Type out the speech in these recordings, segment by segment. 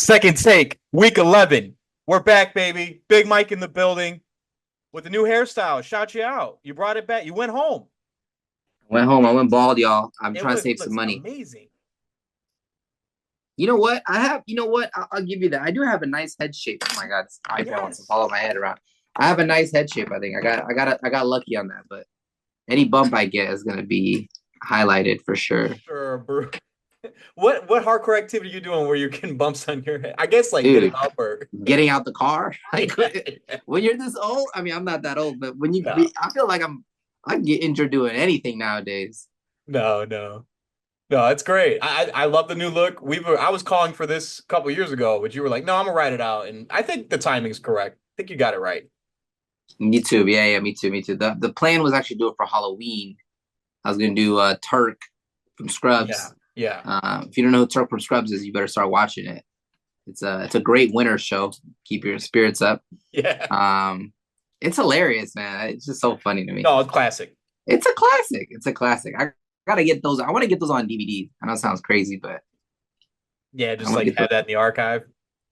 Second take, week 11. We're back, baby. Big Mike in the building with the new hairstyle. Shout you out. You brought it back. You went home. Went home. I went bald, y'all. I'm It trying to save some looks money. amazing. You know what? I'll give you that. I do have a nice head shape. Oh my God, this iPad wants to follow my head around. I have a nice head shape. I think I got lucky on that. But any bump I get is gonna be highlighted for sure. Sure, bro. What hardcore activity are you doing where you're getting bumps on your head? I guess like getting Dude, up or getting out the car. Like yeah. when you're this old. I mean, I'm not that old, but No, I feel like I can get injured doing anything nowadays. no. No, it's great. I love the new look. I was calling for this a couple years ago, but you were like, no, I'm gonna ride it out. And I think the timing's correct. I think you got it right. Me too. Yeah, me too. Me too. The plan was actually do it for Halloween. I was gonna do Turk from Yeah, Scrubs. yeah, If you don't know who Turk from Scrubs is, you better start watching it. It's a great winter show. Keep your spirits up. yeah. It's hilarious, man. It's just so funny to me. No, it's classic. It's a classic. It's a classic. I gotta get those. I want to get those on DVD. I know it sounds crazy, but Yeah, I just want to like get have those that in the archive.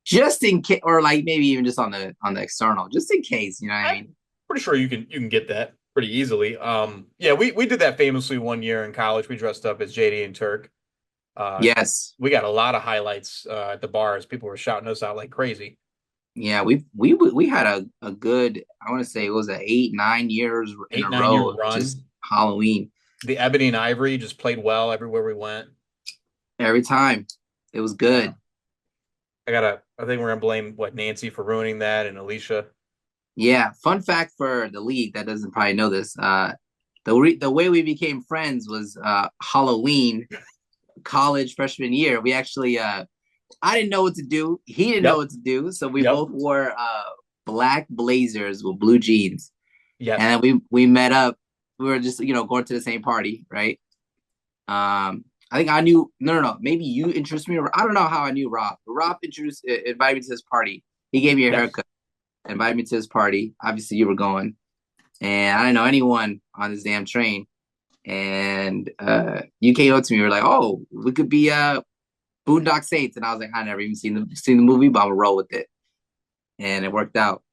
just in case, or like maybe even just on the external, just in case. You know what I I'm mean? pretty sure you can get that pretty easily. Yeah, we did that famously one year in college. We dressed up as JD and Turk. Uh, Yes. we got a lot of highlights at the bars. People were shouting us out like crazy. Yeah, we had a good, I want to say it was a 8 9 years in Eight, a 9 year row of run. just Halloween. The Ebony and Ivory just played well everywhere we went. Every time. It was Yeah. good. I think we're gonna blame what Nancy for ruining that and Alicia. Yeah. Fun fact for the league that doesn't probably know this. The way we became friends was Halloween, college freshman year. We actually I didn't know what to do. He didn't know Yep. what to do. So we Yep. both wore black blazers with blue jeans. Yes. And we met up. We were just, going to the same party, right? I think I knew. No. Maybe you introduced me. I don't know how I knew Rob. Rob invited me to his party. He gave me a Yes. haircut. Invited me to his party. Obviously, you were going, and I didn't know anyone on this damn train. And you came up to me. You were like, "Oh, we could be Boondock Saints," and I was like, "I never even seen the movie, but I'm gonna roll with it." And it worked out.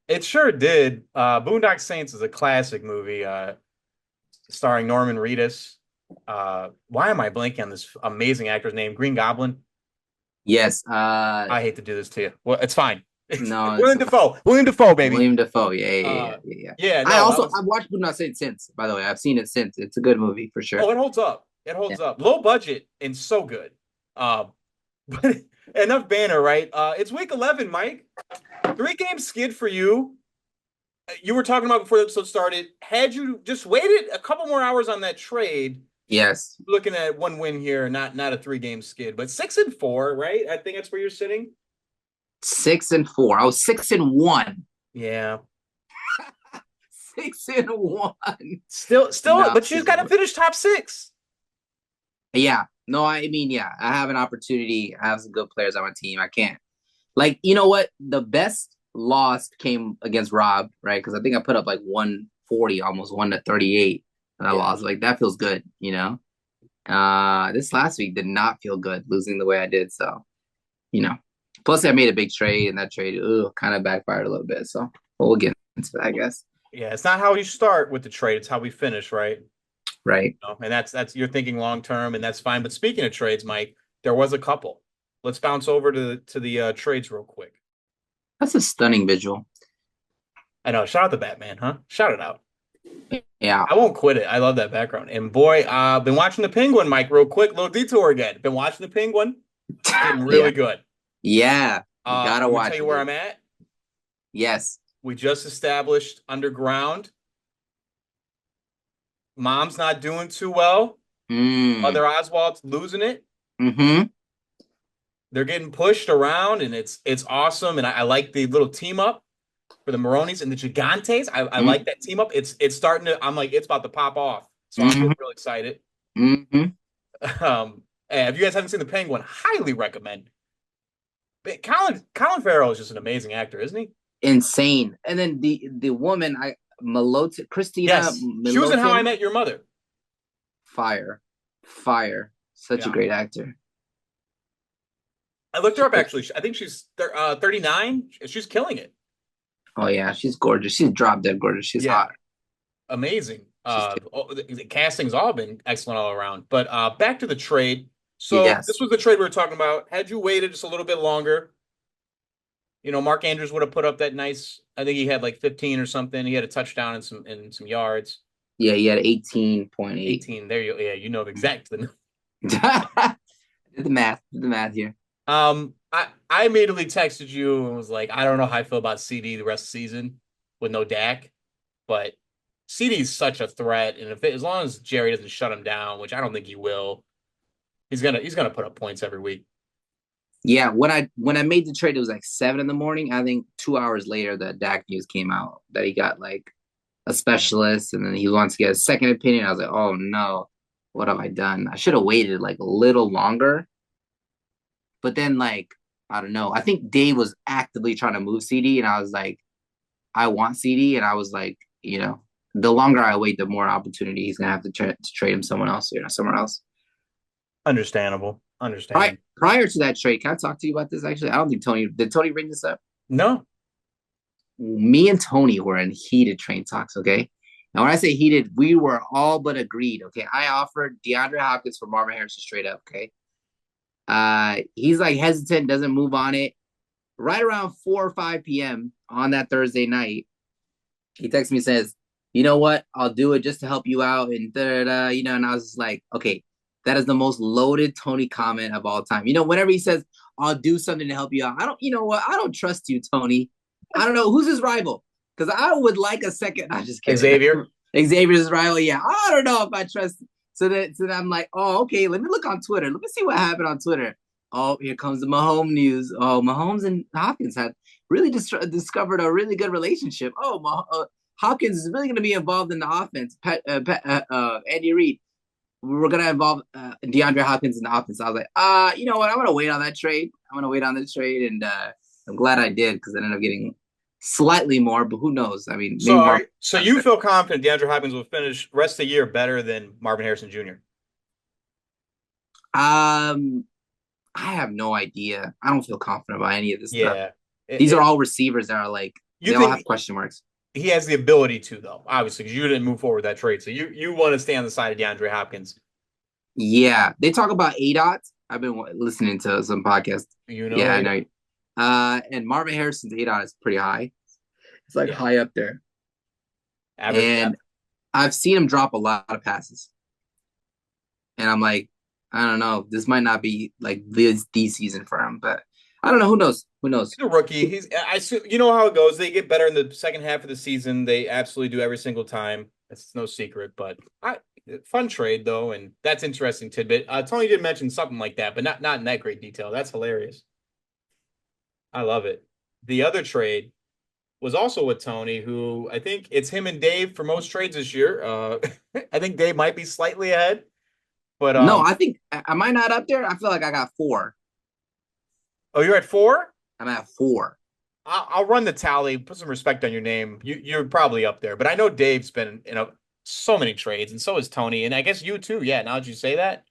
It sure did. Boondock Saints is a classic movie, starring Norman Reedus. Why am I blanking on this amazing actor's name? Green Goblin. Yes. I hate to do this to you. Well, it's fine. No, it's William Defoe. William Defoe, baby. William Dafoe. Uh, Yeah. yeah, I no, that also was. I've watched Boondock Saints since. By the way, I've seen it since. It's a good movie for sure. Oh, it holds up. It Yeah. holds up. Low budget and so good. Uh, but enough banner, right? It's week 11, Mike. 3 game skid for you. You were talking about before the episode started. Had you just waited a couple more hours on that trade, Yes. looking at one win here, not a 3 game skid, but 6-4, right? I think that's where you're sitting. 6-4. I was 6-1. Yeah. 6-1. Still, No. but she's got to finish top six. Yeah. No, I mean, yeah. I have an opportunity. I have some good players on my team. I can't. Like, you know what? The best loss came against Rob, right? Because I think I put up like 140, almost 1-38, and I Yeah. lost. Like that feels good, you know. This last week did not feel good losing the way I did. So, you know. Plus, I made a big trade, and that trade kind of backfired a little bit. So, but we'll get into that, I guess. Yeah, it's not how you start with the trade; it's how we finish, right? Right. And that's you're thinking long term, and that's fine. But speaking of trades, Mike, there was a couple. Let's bounce over to the trades real quick. That's a stunning visual. I know. Shout out the Batman, huh? Shout it out. Yeah. I won't quit it. I love that background. And boy, I've been watching the Penguin, Mike, real quick. Little detour again. Been watching the Penguin. Getting Yeah. really good. Yeah. You gotta Let me watch tell you it. where I'm at. Yes. We just established underground. Mom's not doing too well. Mother Oswald's losing it. Mm-hmm. They're getting pushed around, and it's awesome. And I like the little team up for the Maronis and the Gigantes. I like that team up. It's starting to. I'm like, it's about to pop off. So I'm getting real excited. Mm-hmm. And if you guys haven't seen the Penguin, highly recommend. But Colin Farrell is just an amazing actor, isn't he? Insane. And then the woman, Christina Yes, she was in How I Milotin, Met Your Mother. fire. Such a Yeah. great actor. I looked her up actually. I think she's 39. She's killing it. Oh yeah, she's gorgeous. She's drop dead gorgeous. She's Yeah, hot. amazing. She's The casting's all been excellent all around. But back to the trade. So this yes. was the trade we were talking about. Had you waited just a little bit longer, Mark Andrews would have put up that nice. I think he had like 15 or something. He had a touchdown and some yards. Yeah, he had 18.8. 18. There you yeah, you know exactly. Did the math. Did the math here. I immediately texted you and was like, I don't know how I feel about CeeDee the rest of the season with no Dak, but CeeDee's such a threat, and as long as Jerry doesn't shut him down, which I don't think he will, he's gonna put up points every week. Yeah, when I made the trade, it was like 7 in the morning. I think 2 hours later, the Dak news came out that he got like a specialist, and then he wants to get a second opinion. I was like, oh no, what have I done? I should have waited like a little longer. But then, like, I don't know. I think Dave was actively trying to move CeeDee, and I was like, I want CeeDee, and I was like, the longer I wait, the more opportunity he's gonna have to trade him someone else, somewhere else. Understandable. Prior, Understand. prior to that trade, can I talk to you about this? Actually, I don't think did Tony bring this up? No. Me and Tony were in heated train talks. Okay, and when I say heated, we were all but agreed. Okay, I offered DeAndre Hopkins for Marvin Harrison straight up. Okay, he's like hesitant, doesn't move on it. Right around 4 or 5 p.m. on that Thursday night, he texts me and says, "You know what? I'll do it just to help you out." And and I was just like, "Okay, that is the most loaded Tony comment of all time." Whenever he says, "I'll do something to help you out," I don't. You know what? I don't trust you, Tony. I don't know who's his rival because I would like a second. I'm just kidding. Xavier. Xavier's his rival. Yeah, I don't know if I trust. So then I'm like, oh, okay. Let me look on Twitter. Let me see what happened on Twitter. Oh, here comes the Mahomes news. Oh, Mahomes and Hopkins had really discovered a really good relationship. Oh, Hopkins is really going to be involved in the offense. Andy Reid, we're going to involve DeAndre Hopkins in the offense. I was like, you know what? I'm going to wait on that trade. I'm going to wait on this trade, and I'm glad I did because I ended up getting slightly more, but who knows? I mean, maybe more. So you feel confident DeAndre Hopkins will finish rest of the year better than Marvin Harrison Jr.? I have no idea. I don't feel confident about any of this stuff. Yeah. These are all receivers that are like You they all think have question marks. he has the ability to, though, obviously, because you didn't move forward with that trade. So you want to stay on the side of DeAndre Hopkins. Yeah, they talk about ADOT. I've been listening to some podcasts. Yeah, I know. And Marvin Harrison's ADOT is pretty high. It's like high up there. Average. And I've seen him drop a lot of passes. And I'm like, I don't know. This might not be like the season for him, but I don't know. Who knows? Who knows? He's a rookie. You know how it goes. They get better in the second half of the season. They absolutely do every single time. It's no secret, but fun trade though, and that's interesting tidbit. Tony did mention something like that, but not in that great detail. That's hilarious. I love it. The other trade was also with Tony, who I think it's him and Dave for most trades this year. I think Dave might be slightly ahead, but no, I think am I not up there? I feel like I got 4. Oh, you're at 4? I'm at 4. I'll run the tally. Put some respect on your name. You're probably up there, but I know Dave's been in so many trades, and so is Tony, and I guess you too. Yeah, now that you say that,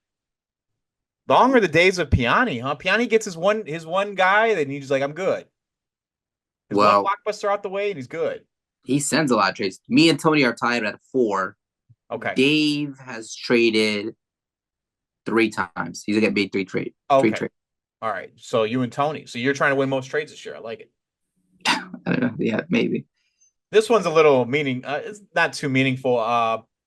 long are the days of Piani, huh? Piani gets his one guy, then he's like, I'm good. His one blockbuster out the way, and he's good. He sends a lot of trades. Me and Tony are tied at 4. Okay. Dave has traded 3 times. He's gonna get made 3 trades. Okay. 3 trades. All right. So you and Tony. So you're trying to win most trades this year. I like it. I don't know. Yeah, maybe. This one's a little it's not too meaningful.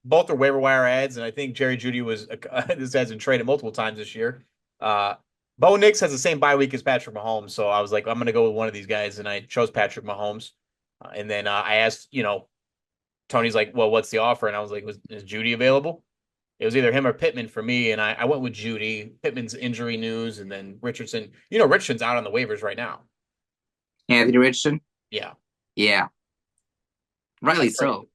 Both are waiver wire ads, and I think Jerry Jeudy was this has been traded multiple times this year. Bo Nix has the same bye week as Patrick Mahomes, so I was like, I'm going to go with one of these guys, and I chose Patrick Mahomes. And then I asked, Tony's like, well, what's the offer? And I was like, is Jeudy available? It was either him or Pittman for me, and I went with Jeudy. Pittman's injury news, and then Richardson. Richardson's out on the waivers right now. Anthony Richardson? Yeah. Yeah. Rightly so.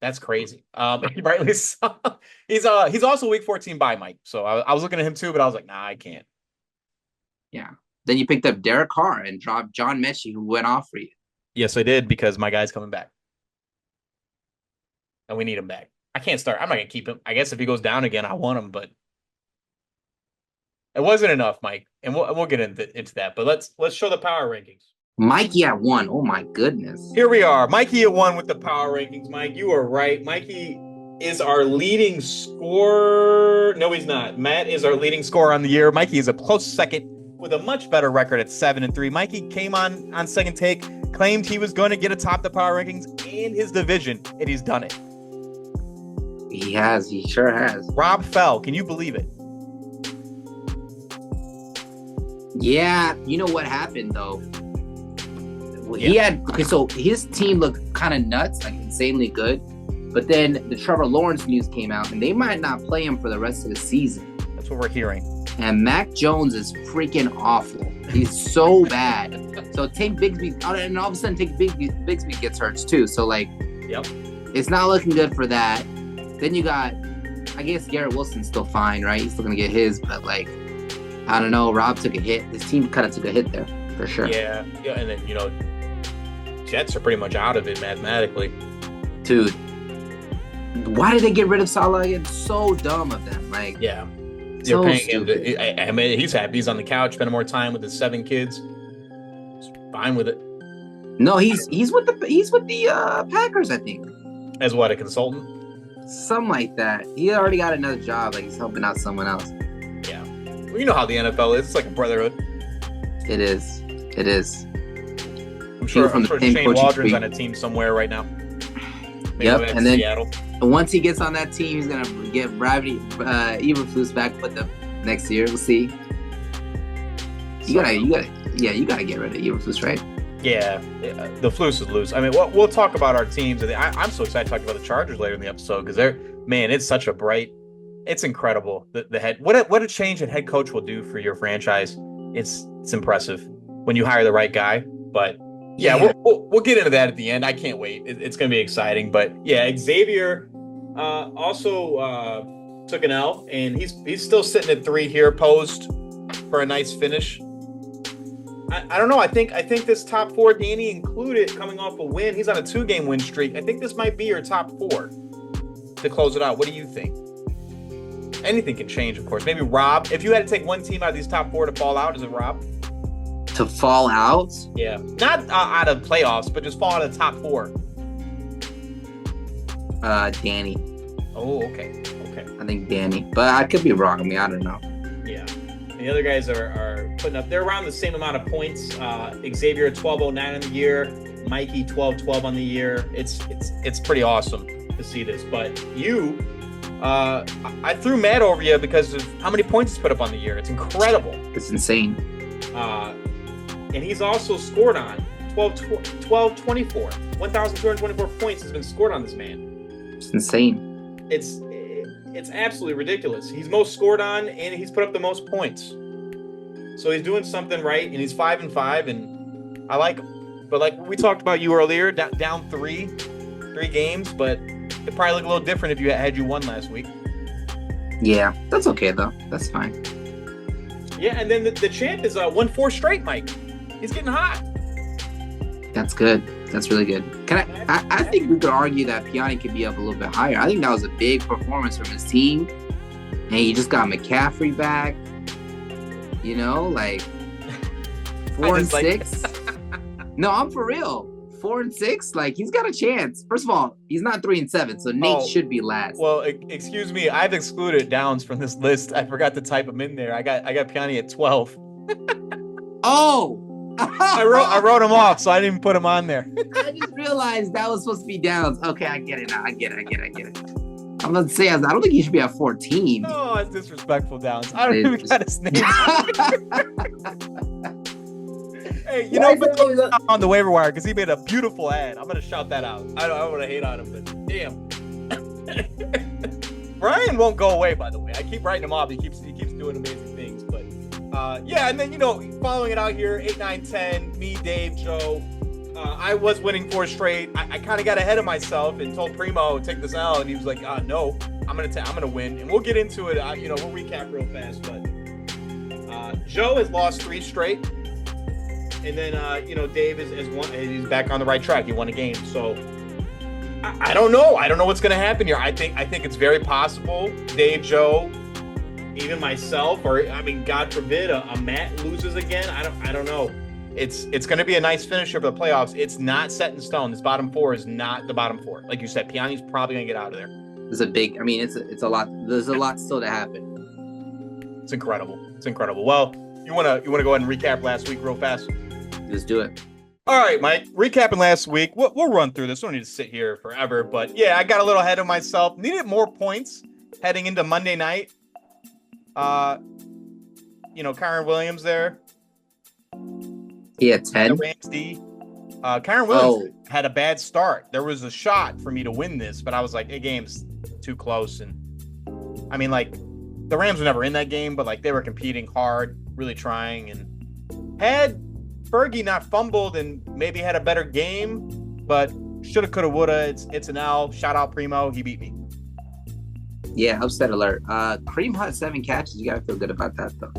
That's crazy. Rightly so. He's also week 14 bye, Mike. So I was looking at him too, but I was like, nah, I can't. Yeah. Then you picked up Derek Carr and dropped John Mechie, who went off for you. Yes, I did, because my guy's coming back. And we need him back. I can't start. I'm not going to keep him. I guess if he goes down again, I want him, but It wasn't enough, Mike, and we'll get into that. But let's show the power rankings. Mikey at 1. Oh my goodness. Here we are, Mikey at 1 with the power rankings. Mike, you are right. Mikey is our leading scorer. No, he's not. Matt is our leading scorer on the year. Mikey is a close second with a much better record at 7-3. Mikey came on second take, claimed he was going to get atop the power rankings and his division, and he's done it. He has. He sure has. Rob fell. Can you believe it? Yeah. You know what happened though? He had so his team looked kind of nuts, like insanely good. But then the Trevor Lawrence news came out, and they might not play him for the rest of the season. That's what we're hearing. And Mac Jones is freaking awful. He's so bad. So Tank Bigsby, and all of a sudden Tank Bigsby gets hurt too. So like, it's not looking good for that. Then you got, I guess Garrett Wilson's still fine, right? He's still gonna get his, but like, I don't know. Rob took a hit. His team kind of took a hit there for sure. Yeah, and then Jets are pretty much out of it mathematically. Dude, why did they get rid of Salah again? So dumb of them. Like, yeah, so you're paying stupid. him. I mean, he's happy. He's on the couch, spending more time with his 7 kids. He's fine with it. No, he's with the Packers, I think. As what, a consultant? Something like that. He already got another job. Like he's helping out someone else. Yeah, well, you know how the NFL is. It's like a brotherhood. It is. It is. I'm sure Shane Waldron's on a team somewhere right now. Maybe and then Seattle. Once he gets on that team, he's gonna get Eberflus back with them next year. We'll see. You gotta get rid of Eberflus, right? Yeah, the Flus is loose. I mean, we'll talk about our teams. I'm so excited to talk about the Chargers later in the episode because it's such a bright. It's incredible. The head, what a change a head coach will do for your franchise. It's impressive when you hire the right guy. But yeah. We'll get into that at the end. I can't wait. It's going to be exciting. But yeah, Xavier also took an L, and he's still sitting at 3 here, posed for a nice finish. I don't know. I think this top 4, Danny included, coming off a win. He's on a 2-game win streak. I think this might be your top 4 to close it out. What do you think? Anything can change, of course. Maybe Rob. If you had to take one team out of these top 4 to fall out, is it Rob? To fall out? Yeah. Not out of playoffs, but just fall out of the top 4. Danny. Oh, okay. I think Danny. But I could be wrong. I mean, I don't know. Yeah. And the other guys are putting up, they're around the same amount of points. Xavier 1209 on the year, Mikey 1212 on the year. It's pretty awesome to see this. But you, I threw Matt over you because of how many points he's put up on the year. It's incredible. It's insane. And he's also scored on 1224. 1,224 points has been scored on this man. It's insane. It's absolutely ridiculous. He's most scored on, and he's put up the most points. So he's doing something right, and he's 5-5, and I like him. But like we talked about you earlier, down three games, but it probably look a little different if you had you won last week. Yeah, that's okay though. That's fine. Yeah, and then the champ is 1-4 straight, Mike. He's getting hot. That's good. That's really good. I think we could argue that Piani could be up a little bit higher. I think that was a big performance from his team. And he just got McCaffrey back. You know, like 4-6. No, I'm for real. 4-6. Like, he's got a chance. First of all, he's not 3-7, so Nate should be last. Well, excuse me. I've excluded Downs from this list. I forgot to type him in there. I got Piani at 12. Oh! I wrote him off, so I didn't even put him on there. I just realized that was supposed to be Downs. Okay, I get it now. I get it. I'm about to say, I don't think he should be at 14. Oh, it's disrespectful, Downs. I don't even got his name. Hey, you know, on the waiver wire because he made a beautiful ad. I'm gonna shout that out. I don't want to hate on him, but damn. Brian won't go away, by the way. I keep writing him off. He keeps doing amazing things, but yeah. And then following it out here, 8, 9, 10. Me, Dave, Joe. I was winning 4 straight. I kind of got ahead of myself and told Primo take this out, and he was like, "No, I'm gonna win." And we'll get into it. We'll recap real fast, but Joe has lost 3 straight. And then, Dave is one. He's back on the right track. He won a game. So I don't know. I don't know what's going to happen here. I think it's very possible Dave, Joe, even myself, or I mean, God forbid, a Matt loses again. I don't know. It's going to be a nice finisher for the playoffs. It's not set in stone. This bottom four is not the bottom four. Like you said, Piani's probably going to get out of there. It's a big. I mean, it's a lot. There's a lot still to happen. It's incredible. It's incredible. Well, you wanna go ahead and recap last week real fast? Let's do it. All right, Mike. Recapping last week, we'll run through this. We don't need to sit here forever, but yeah, I got a little ahead of myself. Needed more points heading into Monday night. Kyron Williams there. He had 10. The Rams D. Kyron Williams had a bad start. There was a shot for me to win this, but I was like, "Hey, game's too close." And I mean, like, the Rams were never in that game, but like they were competing hard, really trying. And had Fergie not fumbled and maybe had a better game, but shoulda, coulda, woulda. It's an L. Shout out Primo. He beat me. Yeah, upset alert. Kareem Hunt 7 catches. You gotta feel good about that though.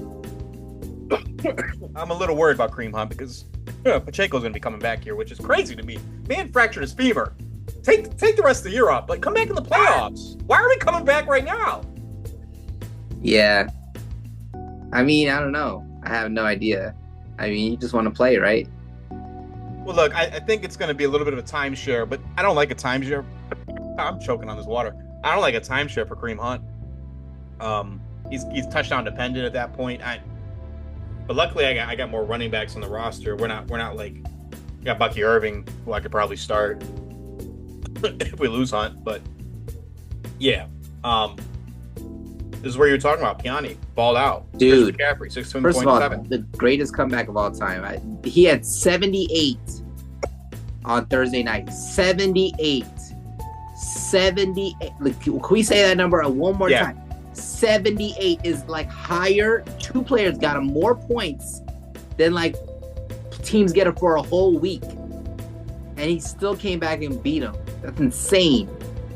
I'm a little worried about Kareem Hunt because Pacheco's gonna be coming back here, which is crazy to me. Man fractured his femur. Take the rest of the year off. Like, come back in the playoffs. Why are we coming back right now? Yeah. I mean, I don't know. I have no idea. I mean, you just want to play, right? Well, look, I think it's going to be a little bit of a timeshare, but I don't like a timeshare. I'm choking on this water. I don't like a timeshare for Kareem Hunt. He's touchdown dependent at that point. But luckily, I got more running backs on the roster. We're not like, we got Bucky Irving, who I could probably start if we lose Hunt. But yeah, this is where you're talking about. Piani balled out, dude. McCaffrey, 16.7. First of all, the greatest comeback of all time. He had 78 on Thursday night. 78. Like, can we say that number one more time? 78 is like higher. Two players got him more points than like teams get him for a whole week, and he still came back and beat him. That's insane.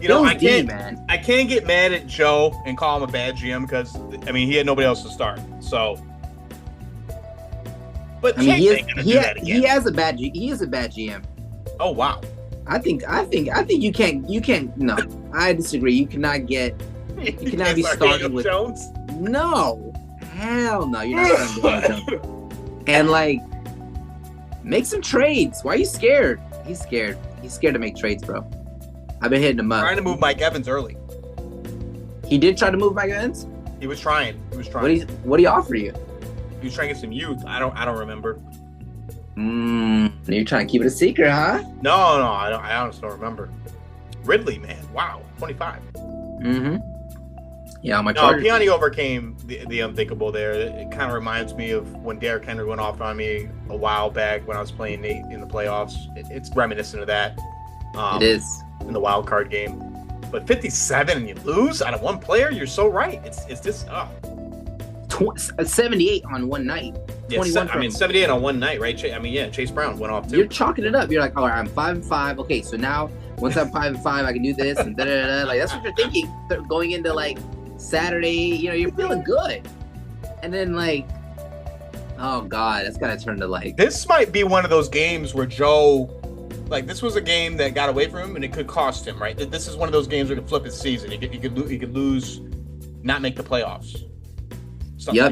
I can't get mad at Joe and call him a bad GM because I mean he had nobody else to start. So, but I mean he is a bad GM. Oh wow. I think you can't. No, I disagree. You cannot get. You cannot be starting with Jones. No, hell no. You're not starting with Jones. And like, make some trades. Why are you scared? He's scared. He's scared to make trades, bro. I've been hitting him up. Trying to move Mike Evans early. He did try to move Mike Evans? He was trying. What did he offer you? He was trying to get some youth. I don't remember. You're trying to keep it a secret, huh? No, I honestly don't remember. Ridley, man. Wow. 25. Mm-hmm. Yeah, my Chargers. Piani overcame the unthinkable there. It kind of reminds me of when Derrick Henry went off on me a while back when I was playing Nate in the playoffs. It's reminiscent of that. It is. In the wild card game. But 57 and you lose out of one player, you're so right. It's just 78 on one night. 78 on one night, right? Chase Brown went off too. You're chalking it up. You're like, all right, I'm 5-5. Okay, so now once I'm 5-5, I can do this and da-da-da-da. Like that's what you're thinking going into like Saturday. You're feeling good, and then like, oh god, that's gotta turn to like. This might be one of those games where Joe. Like, this was a game that got away from him, and it could cost him, right? This is one of those games where he could flip his season. He could lose, not make the playoffs.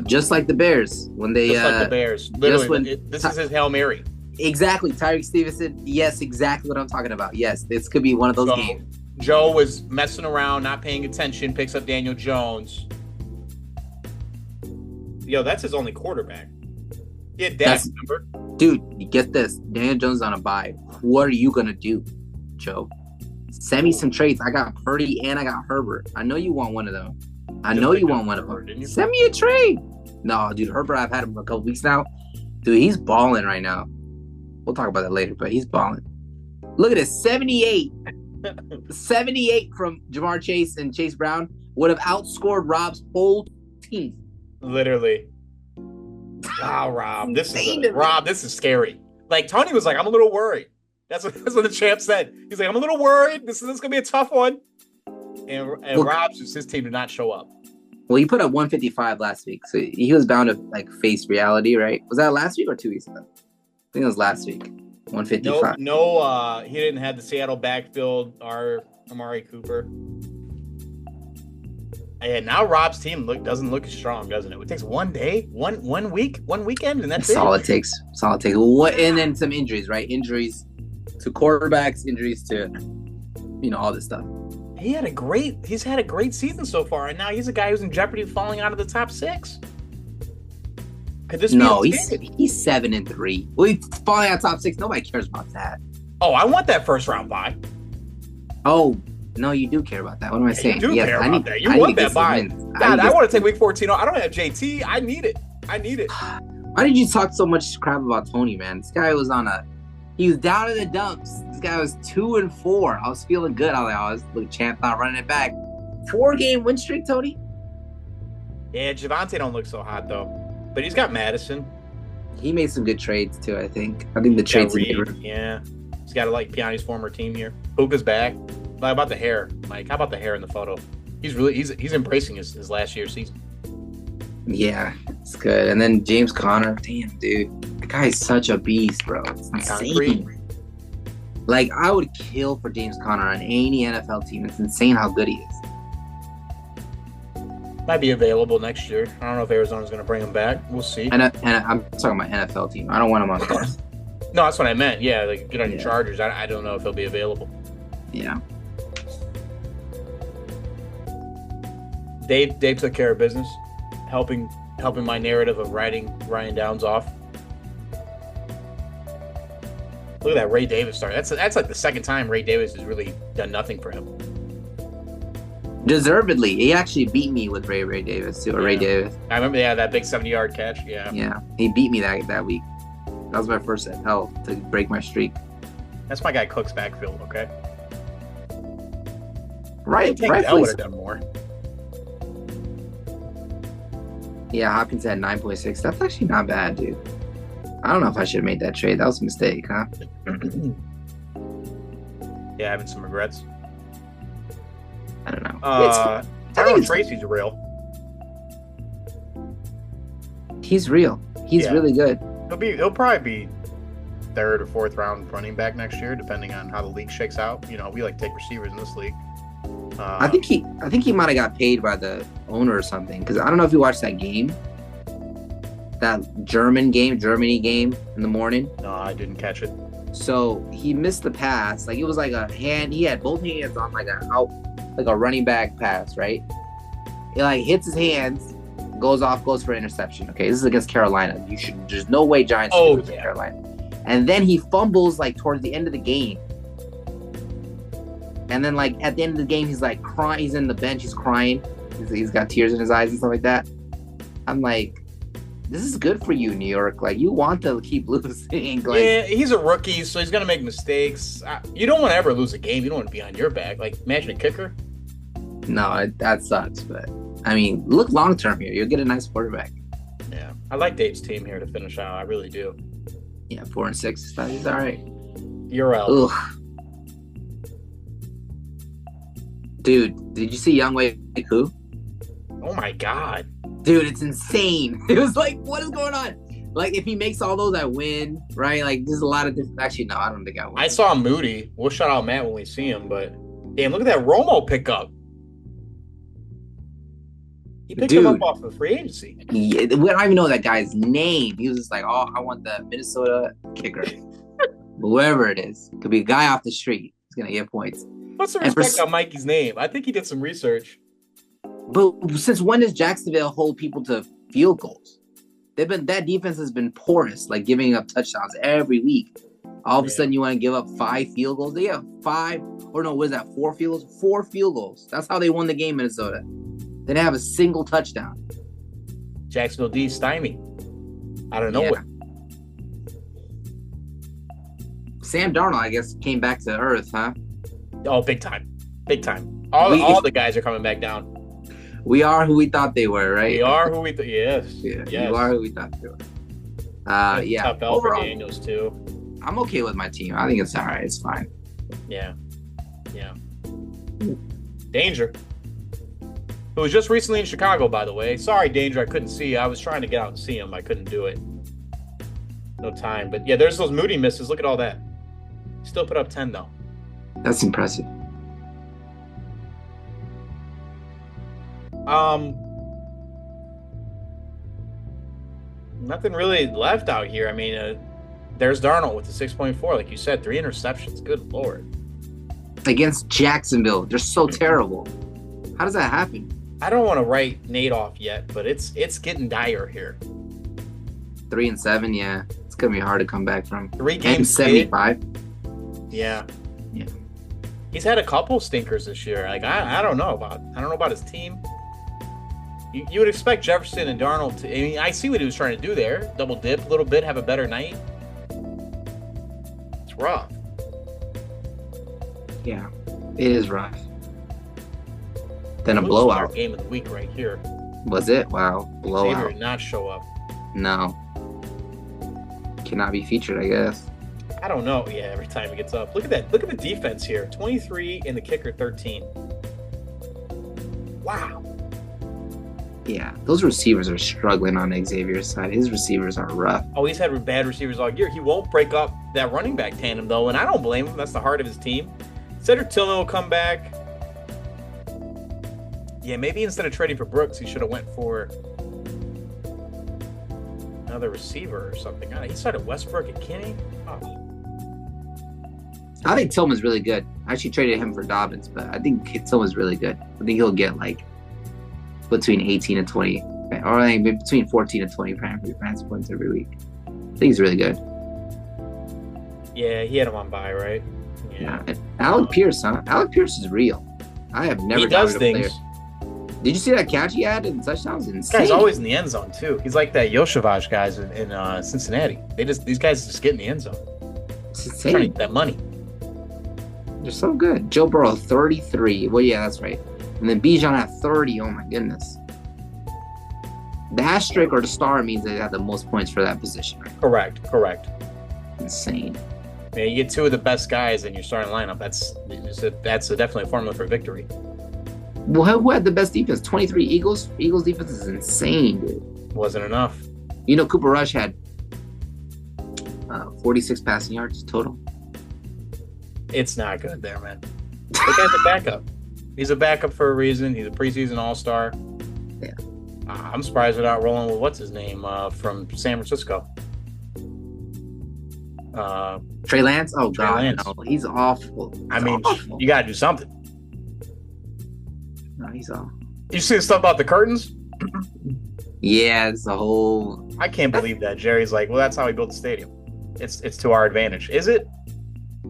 Just like the Bears when they. Just like the Bears, literally. This is his Hail Mary. Exactly, Tyreek Stevenson. Yes, exactly what I'm talking about. Yes, this could be one of those games. Joe was messing around, not paying attention, picks up Daniel Jones. That's his only quarterback. He had Dak, remember? Dude, you get this. Daniel Jones on a bye. What are you going to do, Joe? Send me some trades. I got Purdy and I got Herbert. I know you want one of them. Send me a trade. No, dude, Herbert, I've had him for a couple weeks now. Dude, he's balling right now. We'll talk about that later, but he's balling. Look at this, 78. 78 from Jamar Chase and Chase Brown would have outscored Rob's whole team. Literally. Wow, Rob. This is scary. Like, Tony was like, I'm a little worried. That's what the champ said. He's like, I'm a little worried. This is going to be a tough one. And Rob's just his team did not show up. Well, he put up 155 last week, so he was bound to like face reality, right? Was that last week or 2 weeks ago? I think it was last week. 155. No, he didn't have the Seattle backfield, our Amari Cooper. And now Rob's team doesn't look as strong, doesn't it? It takes one day, one week, one weekend, and that's it. All it takes. That's all it takes. And then some injuries, right? Injuries to quarterbacks, injuries to, all this stuff. He's had a great season so far, and now he's a guy who's in jeopardy of falling out of the top 6. Could this be he's 7-3. Well, he's falling out top 6. Nobody cares about that. Oh, I want that first round bye. Oh, no, you do care about that. What am I saying? You do care about that. You want that bye. God, I want to take week 14. I don't have JT. I need it. Why did you talk so much crap about Tony, man? This guy was he was down in the dumps. This guy was 2-4. I was feeling good. I was like, champ not running it back. 4-game win streak, Tony? Yeah, Javonte don't look so hot, though. But he's got Madison. He made some good trades, too, I think. I think the trades... Yeah. He's got Piani's former team here. Puka's back. How about the hair, Mike? How about the hair in the photo? He's embracing his last year's season. Yeah, it's good. And then James Conner. Damn, dude. The guy is such a beast, bro. It's insane. Like, I would kill for James Conner on any NFL team. It's insane how good he is. Might be available next year. I don't know if Arizona's going to bring him back. We'll see. And I'm talking about NFL team. I don't want him on Stars. No, that's what I meant. Yeah, like get on your Chargers. I don't know if he'll be available. Yeah. Dave took care of business, helping my narrative of writing Ryan Downs off. Look at that Ray Davis start. That's like the second time Ray Davis has really done nothing for him. Deservedly. He actually beat me with Ray Davis too. Or Ray Davis. I remember that big 70-yard catch. Yeah. Yeah. He beat me that week. That was my first L to break my streak. That's my guy Cook's backfield, okay? Right. I would have done more. Yeah, Hopkins had 9.6. That's actually not bad, dude. I don't know if I should have made that trade. That was a mistake, huh? Yeah, having some regrets. I don't know. Tyrone Tracy's real. He's real. He's really good. He'll probably be 3rd or 4th round running back next year, depending on how the league shakes out. We like take receivers in this league. I think he might have got paid by the owner or something, because I don't know if you watched that game, that Germany game in the morning. No, I didn't catch it. So he missed the pass. Like, it was like a hand. He had both hands on like a running back pass, right? It like hits his hands, goes for interception. Okay, this is against Carolina. There's no way Giants should lose to Carolina. And then he fumbles like towards the end of the game. And then, like, at the end of the game, he's, like, crying. He's in the bench. He's crying. He's got tears in his eyes and stuff like that. I'm like, this is good for you, New York. Like, you want to keep losing. Like, yeah, he's a rookie, so he's going to make mistakes. You don't want to ever lose a game. You don't want to be on your back. Like, imagine a kicker. No, that sucks. But, I mean, look long-term here. You'll get a nice quarterback. Yeah. I like Dave's team here to finish out. I really do. Yeah, 4-6. He's all right. You're out. Ugh. Dude, did you see Young Wei Koo? Oh my God. Dude, it's insane. It was like, what is going on? Like, if he makes all those, I win, right? Like, there's a lot of different... Actually, no, I don't think I win. I saw Moody. We'll shout out Matt when we see him, but damn, look at that Romo pickup. He picked him up off of free agency. Yeah, we don't even know that guy's name. He was just like, oh, I want the Minnesota kicker. Whoever it is. Could be a guy off the street. He's going to get points. What's the respect on Mikey's name? I think he did some research. But since when does Jacksonville hold people to field goals? That defense has been porous, like giving up touchdowns every week. All of a sudden, you want to give up 5 field goals? They have 5, or no, what is that? 4 field goals? 4 field goals. That's how they won the game, Minnesota. They didn't have a single touchdown. Jacksonville D stymie. I don't know what. Sam Darnold, I guess, came back to earth, huh? Oh, big time. Big time. All the guys are coming back down. We are who we thought they were, right? We are who we thought. Yes. Yeah, yes. You are who we thought they were. Yeah. Tough L for Daniels, too. I'm okay with my team. I think it's all right. It's fine. Yeah. Yeah. Danger. Who was just recently in Chicago, by the way. Sorry, Danger, I couldn't see you. I was trying to get out and see him. I couldn't do it. No time. But, yeah, there's those Moody misses. Look at all that. Still put up 10, though. That's impressive. Nothing really left out here. I mean, there's Darnold with the 6.4, like you said, 3 interceptions. Good Lord. Against Jacksonville. They're so terrible. How does that happen? I don't want to write Nate off yet, but it's getting dire here. 3-7, yeah. It's gonna be hard to come back from. 3 games 75. Yeah. Yeah. He's had a couple stinkers this year. Like I don't know about his team. You would expect Jefferson and Darnold to. I mean, I see what he was trying to do there. Double dip a little bit, have a better night. It's rough. Yeah, it is rough. Then a blowout. Game of the week right here. Was it? Wow, blowout. Xavier did not show up. No. Cannot be featured, I guess. I don't know. Yeah, every time he gets up. Look at that. Look at the defense here. 23 and the kicker 13. Wow. Yeah, those receivers are struggling on Xavier's side. His receivers are rough. Oh, he's had bad receivers all year. He won't break up that running back tandem, though, and I don't blame him. That's the heart of his team. Cedric Tillman will come back. Yeah, maybe instead of trading for Brooks, he should have went for another receiver or something. He started Westbrook and Kinney. Oh. I think Tillman's really good. I actually traded him for Dobbins, but I think Tillman's really good. I think he'll get like between 18 and 20, or like between 14 and 20 fantasy points every week. I think he's really good. Yeah, he had him on bye, right? Yeah. Alec Pierce, huh? Alec Pierce is real. I have never does things. Did you see that catch he had in touchdowns? Insane. Guy's always in the end zone too. He's like that Yoshevage guys in Cincinnati. These guys just get in the end zone. It's insane. Trying to get that money. They're so good. Joe Burrow 33. Well, yeah, that's right. And then Bijan at 30. Oh my goodness. The asterisk or the star means they have the most points for that position, right? Correct. Insane. Yeah, you get 2 of the best guys in your starting lineup. That's definitely a formula for victory. Well, who had the best defense? 23 Eagles. Eagles defense is insane, dude. Wasn't enough. You know, Cooper Rush had 46 passing yards total. It's not good there, man. The guy's a backup. He's a backup for a reason. He's a preseason all-star. Yeah. I'm surprised they're not rolling with what's his name from San Francisco. Trey Lance? Oh, Trey God. Lance. No, he's awful. Awful. You got to do something. No, he's awful. You see the stuff about the curtains? Yeah, it's a whole... I can't believe that. Jerry's like, well, that's how we built the stadium. It's to our advantage. Is it?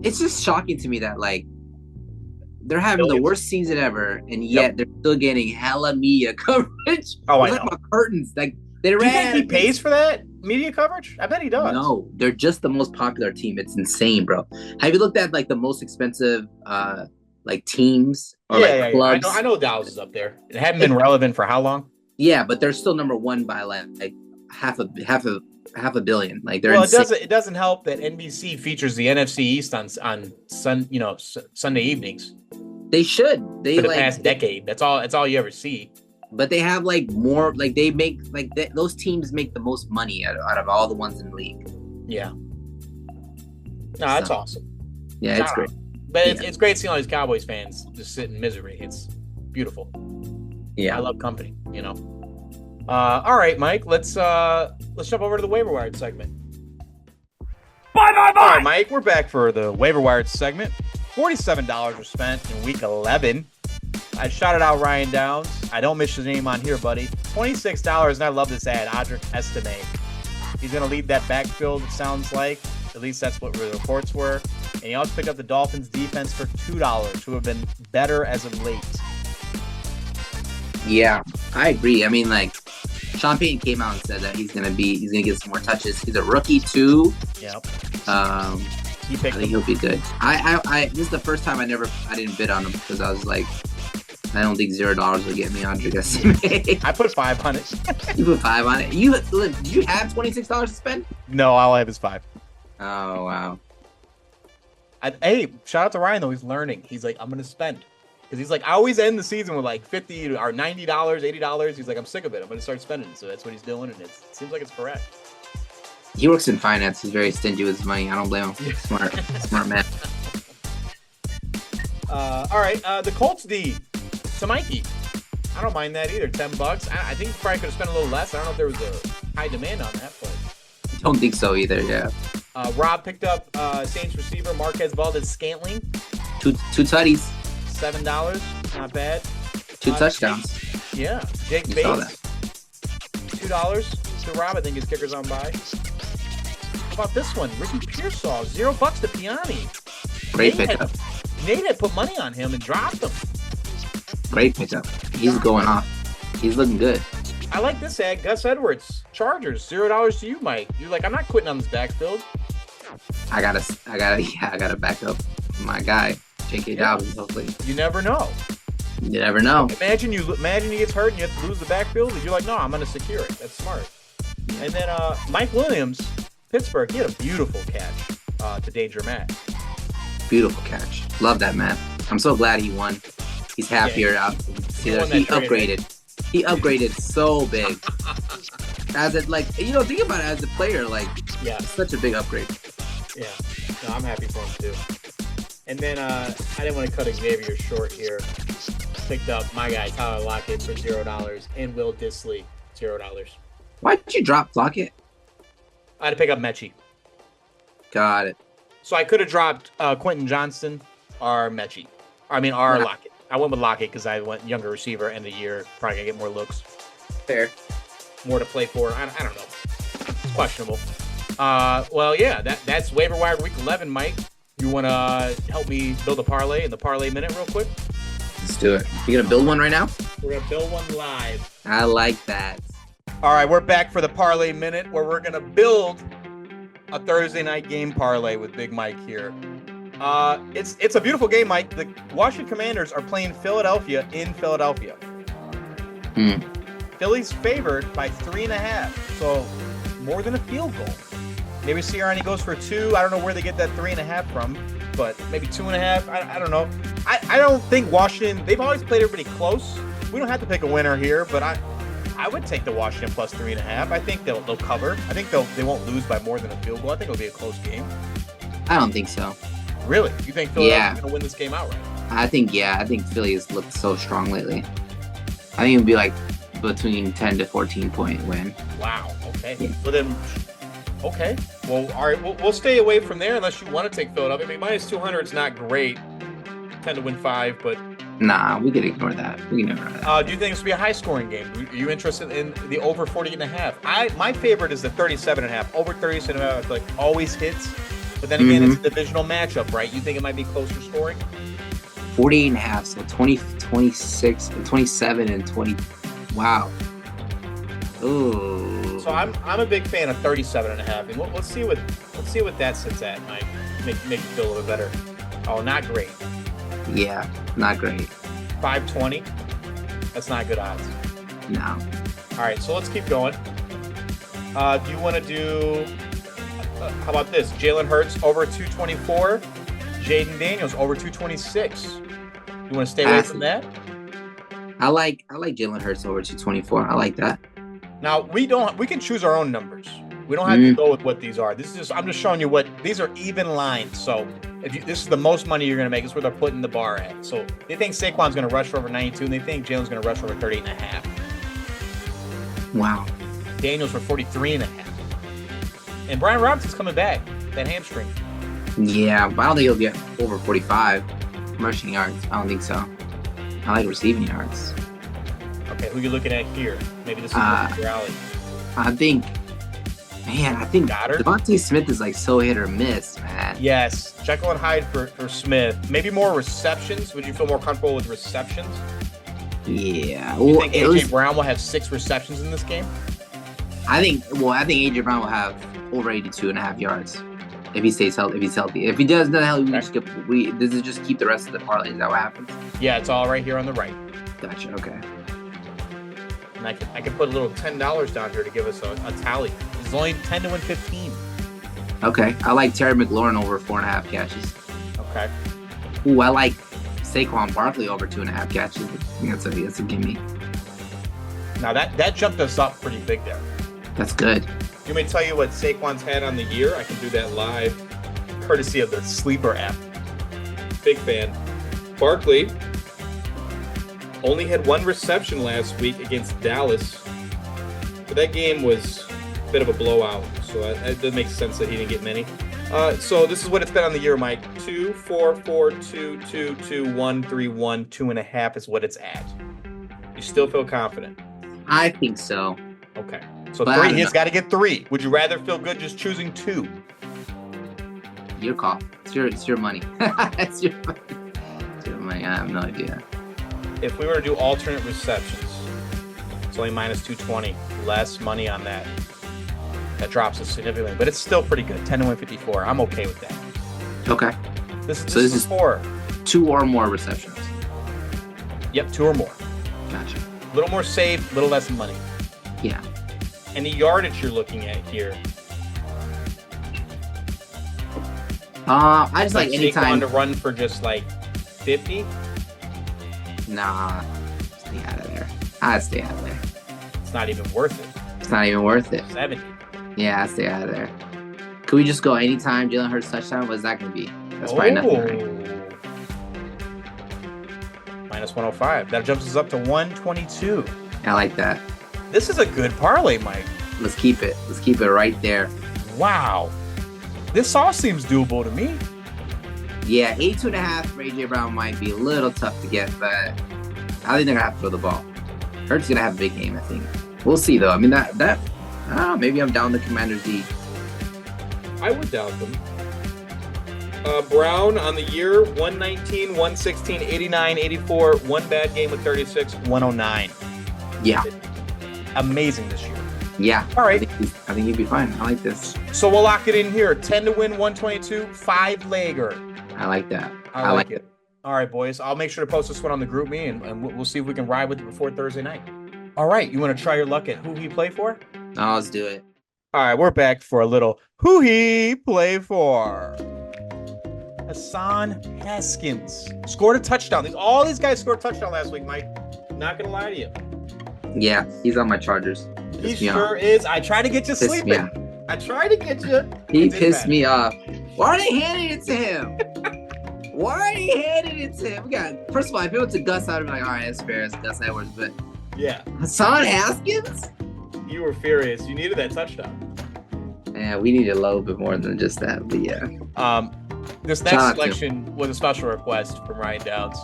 It's just shocking to me that, like, they're having the worst season ever, and yet they're still getting hella media coverage. Oh, I know. know. Curtains. Like, they Do you think he pays for that media coverage? I bet he does. No, they're just the most popular team. It's insane, bro. Have you looked at, like, the most expensive, like, teams or, clubs? I know Dallas is up there. It hadn't been relevant for how long? Yeah, but they're still number one by, like half a billion. Like, they're it doesn't help that NBC features the NFC East on Sunday evenings. They should. For the past decade. That's all you ever see. But they have like more. Like they make those teams make the most money out of all the ones in the league. Yeah. No, that's awesome. Yeah, it's great. But it's great seeing all these Cowboys fans just sit in misery. It's beautiful. Yeah, I love company. You know. All right, Mike. Let's jump over to the Waiver Wired segment. Bye. All right, Mike. We're back for the Waiver Wired segment. $47 were spent in Week 11. I shouted out Ryan Downs. I don't miss his name on here, buddy. $26, and I love this ad. Audric Estime. He's going to lead that backfield, it sounds like. At least that's what the reports were. And he also picked up the Dolphins defense for $2, who have been better as of late. Yeah, I agree. I mean, like, Sean Payton came out and said that he's gonna get some more touches. He's a rookie too. Yep. I think he'll be good. This is the first time I didn't bid on him because I was like, I don't think $0 will get me on Gesicki. I put 5 on it. You put 5 on it. Did you have $26 to spend? No, all I have is 5. Oh wow. Hey, shout out to Ryan though. He's learning. He's like, I'm gonna spend. Because he's like, I always end the season with like $50 or $90, $80. He's like, I'm sick of it. I'm going to start spending. So that's what he's doing. And it seems like it's correct. He works in finance. He's very stingy with his money. I don't blame him. Smart man. All right. The Colts D to Mikey. I don't mind that either. $10. I think you probably could have spent a little less. I don't know if there was a high demand on that, but Don't think so either. Yeah. Rob picked up Saints receiver Marquez Valdez-Scantling. Two tutties. $7. Not bad. 2 touchdowns. Jake You Bates. saw that. $2 to Rob. I think his kicker's on by. How about this one? Ricky Pearsall, $0 to Piani. Great pickup. Nate had put money on him and dropped him. Great pickup. He's going off. He's looking good. I like this ad. Gus Edwards, Chargers, $0 to you, Mike. You're like, I'm not quitting on this backfield. I gotta back up my guy, J.K. Dobbins. Hopefully, You never know. you never know. Imagine he gets hurt and you have to lose the backfield. And you're like, no, I'm going to secure it. That's smart. And then Mike Williams, Pittsburgh, he had a beautiful catch to Danger Matt. Beautiful catch. Love that, man. I'm so glad he won. He's happier out. He upgraded. He upgraded so big. As it think about it as a player, it's such a big upgrade. Yeah. No, I'm happy for him too. And then I didn't want to cut Xavier short here. Picked up my guy Tyler Lockett for $0 and Will Dissly $0. Why did you drop Lockett? I had to pick up Mechie. Got it. So I could have dropped Quentin Johnston or Mechie. Lockett. I went with Lockett because I went younger receiver end of the year. Probably going to get more looks. Fair. More to play for. I don't know. It's questionable. That's Waiver Wired Week 11, Mike. You want to help me build a parlay in the Parlay Minute real quick? Let's do it. You going to build one right now? We're going to build one live. I like that. All right, we're back for the Parlay Minute where we're going to build a Thursday night game parlay with Big Mike here. It's a beautiful game, Mike. The Washington Commanders are playing Philadelphia in Philadelphia. Philly's favored by 3.5, so more than a field goal. Maybe Sirianni goes for 2. I don't know where they get that 3.5 from, but maybe 2.5. I don't know. I don't think Washington. They've always played everybody close. We don't have to pick a winner here, but I would take the Washington plus 3.5. I think they'll cover. I think they won't lose by more than a field goal. I think it'll be a close game. I don't think so. Really? You think Philadelphia's going to win this game outright? I think Philly has looked so strong lately. I think it would be like between 10 to 14 point win. Wow. Okay. Yeah. Well then, okay. Well, all right. We'll stay away from there unless you want to take Philadelphia. I mean, minus 200 is not great. 10 to win 5, but nah, we can ignore that. We can ignore that. Do you think this will be a high scoring game? Are you interested in the over 40.5? My favorite is the 37.5. Over 37.5, I feel like always hits. But then again, it's a divisional matchup, right? You think it might be closer scoring? 48.5, so 20, 26, 27, and 20. Wow. Ooh. So I'm a big fan of 37.5, and let's see what that sits at, Mike. Make you feel a little better. Oh, not great. Yeah, not great. 520. That's not good odds. No. All right, so let's keep going. Do you want to do? How about this? Jalen Hurts over 224. Jaden Daniels over 226. You want to stay away from that? I like Jalen Hurts over 224. I like that. Now we can choose our own numbers. We don't have to go with what these are. I'm just showing you what these are even lines. So this is the most money you're going to make. This is where they're putting the bar at. So they think Saquon's going to rush for over 92, and they think Jalen's going to rush for over 38.5. Wow. Daniels for 43.5. And Brian Robinson's coming back. That hamstring. Yeah, but I don't think he'll get over 45 rushing yards. I don't think so. I like receiving yards. Okay, who are you looking at here? Maybe this is your alley. I think Goddard? Devontae Smith is like so hit or miss, man. Yes. Jekyll and Hyde for Smith. Maybe more receptions. Would you feel more comfortable with receptions? Yeah. You think A.J. Brown will have 6 receptions in this game? I think A.J. Brown will have over 82.5 yards if he stays healthy. If he's healthy. If he does not healthy, this is just keep the rest of the parlay. Is that what happens? Yeah, it's all right here on the right. Gotcha. Okay. And I can put a little $10 down here to give us a tally. It's only 10 to win 15. Okay. I like Terry McLaurin over 4.5 catches. Okay. Ooh, I like Saquon Barkley over 2.5 catches. That's a gimme. Now that jumped us up pretty big there. That's good. You may tell you what Saquon's had on the year. I can do that live, courtesy of the Sleeper app. Big fan. Barkley, Only had 1 reception last week against Dallas. But that game was a bit of a blowout, so it does make sense that he didn't get many. So this is what it's been on the year, Mike. 2, 4, 4, 2, 2, 2, 1, 3, 1, 2.5 is what it's at. You still feel confident? I think so. Okay. So 3, he's got to get 3. Would you rather feel good just choosing 2? Your call. It's your money. It's your money. It's your money. I have no idea. If we were to do alternate receptions, it's only minus 220. Less money on that. That drops us significantly, but it's still pretty good. 10 to 154. I'm okay with that. Okay. This is 4. 2 or more receptions. Yep, 2 or more. Gotcha. A little more safe, a little less money. Yeah. And the yardage you're looking at here. I just like anytime to run for just like 50. Nah, stay out of there. I'd stay out of there. It's not even worth it. It's not even worth it. 70. Yeah, I'd stay out of there. Could we just go anytime Jalen Hurts touchdown? What's that going to be? That's probably nothing. Right? Minus 105. That jumps us up to 122. I like that. This is a good parlay, Mike. Let's keep it. Let's keep it right there. Wow. This all seems doable to me. Yeah, 82.5 for A.J. Brown might be a little tough to get, but I think they're going to have to throw the ball. Hurts going to have a big game, I think. We'll see, though. I mean, I don't know, maybe I'm down the Commanders D. I would doubt them. Brown on the year, 119, 116, 89, 84, 1 bad game with 36, 109. Yeah. Amazing this year. Yeah. All right. I think he'd be fine. I like this. So we'll lock it in here. 10 to win, 122, 5-legger. I like that. I like it. All right, boys. I'll make sure to post this one on the group me, and we'll see if we can ride with it before Thursday night. All right. You want to try your luck at who he play for? No, let's do it. All right. We're back for a little who he play for. Hassan Haskins scored a touchdown. All these guys scored a touchdown last week, Mike. Not going to lie to you. Yeah, he's on my Chargers. He sure is. I try to get you sleeping. I try to get you. He pissed me off. Why are they handing it to him? Why are they handing it to him? First of all, if it went to Gus, I'd be like, all right, that's fair. It's Gus Edwards. But yeah, Hassan Haskins? You were furious. You needed that touchdown. Yeah, we needed a little bit more than just that. But yeah. This next selection was a special request from Ryan Downs.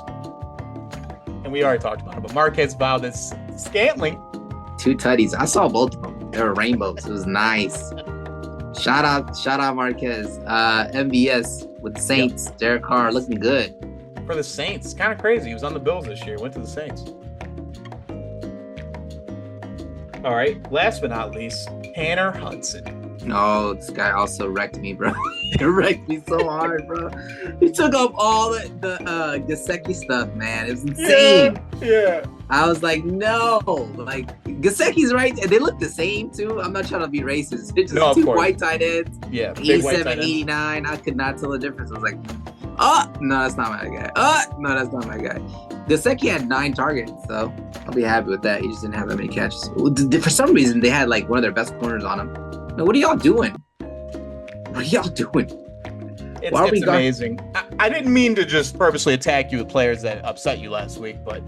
And we already talked about it. But Marquez Valdes-Scantling. 2 tutties. I saw both of them. They were rainbows. It was nice. Shout out Marquez. MVS with the Saints. Yep. Derek Carr looking good. For the Saints. Kind of crazy. He was on the Bills this year. Went to the Saints. All right. Last but not least, Tanner Hudson. No, this guy also wrecked me, bro. He wrecked me so hard, bro. He took up all the Gesicki stuff, man. It was insane. Yeah. I was like, no. Like, Gesicki's right there. They look the same, too. I'm not trying to be racist. It's just 2 white tight ends. Yeah. 87, 89. I could not tell the difference. I was like, no, that's not my guy. No, that's not my guy. Gesicki had 9 targets, so I'll be happy with that. He just didn't have that many catches. For some reason, they had, like, one of their best corners on him. Now, what are y'all doing? What are y'all doing? It's amazing. I didn't mean to just purposely attack you with players that upset you last week, but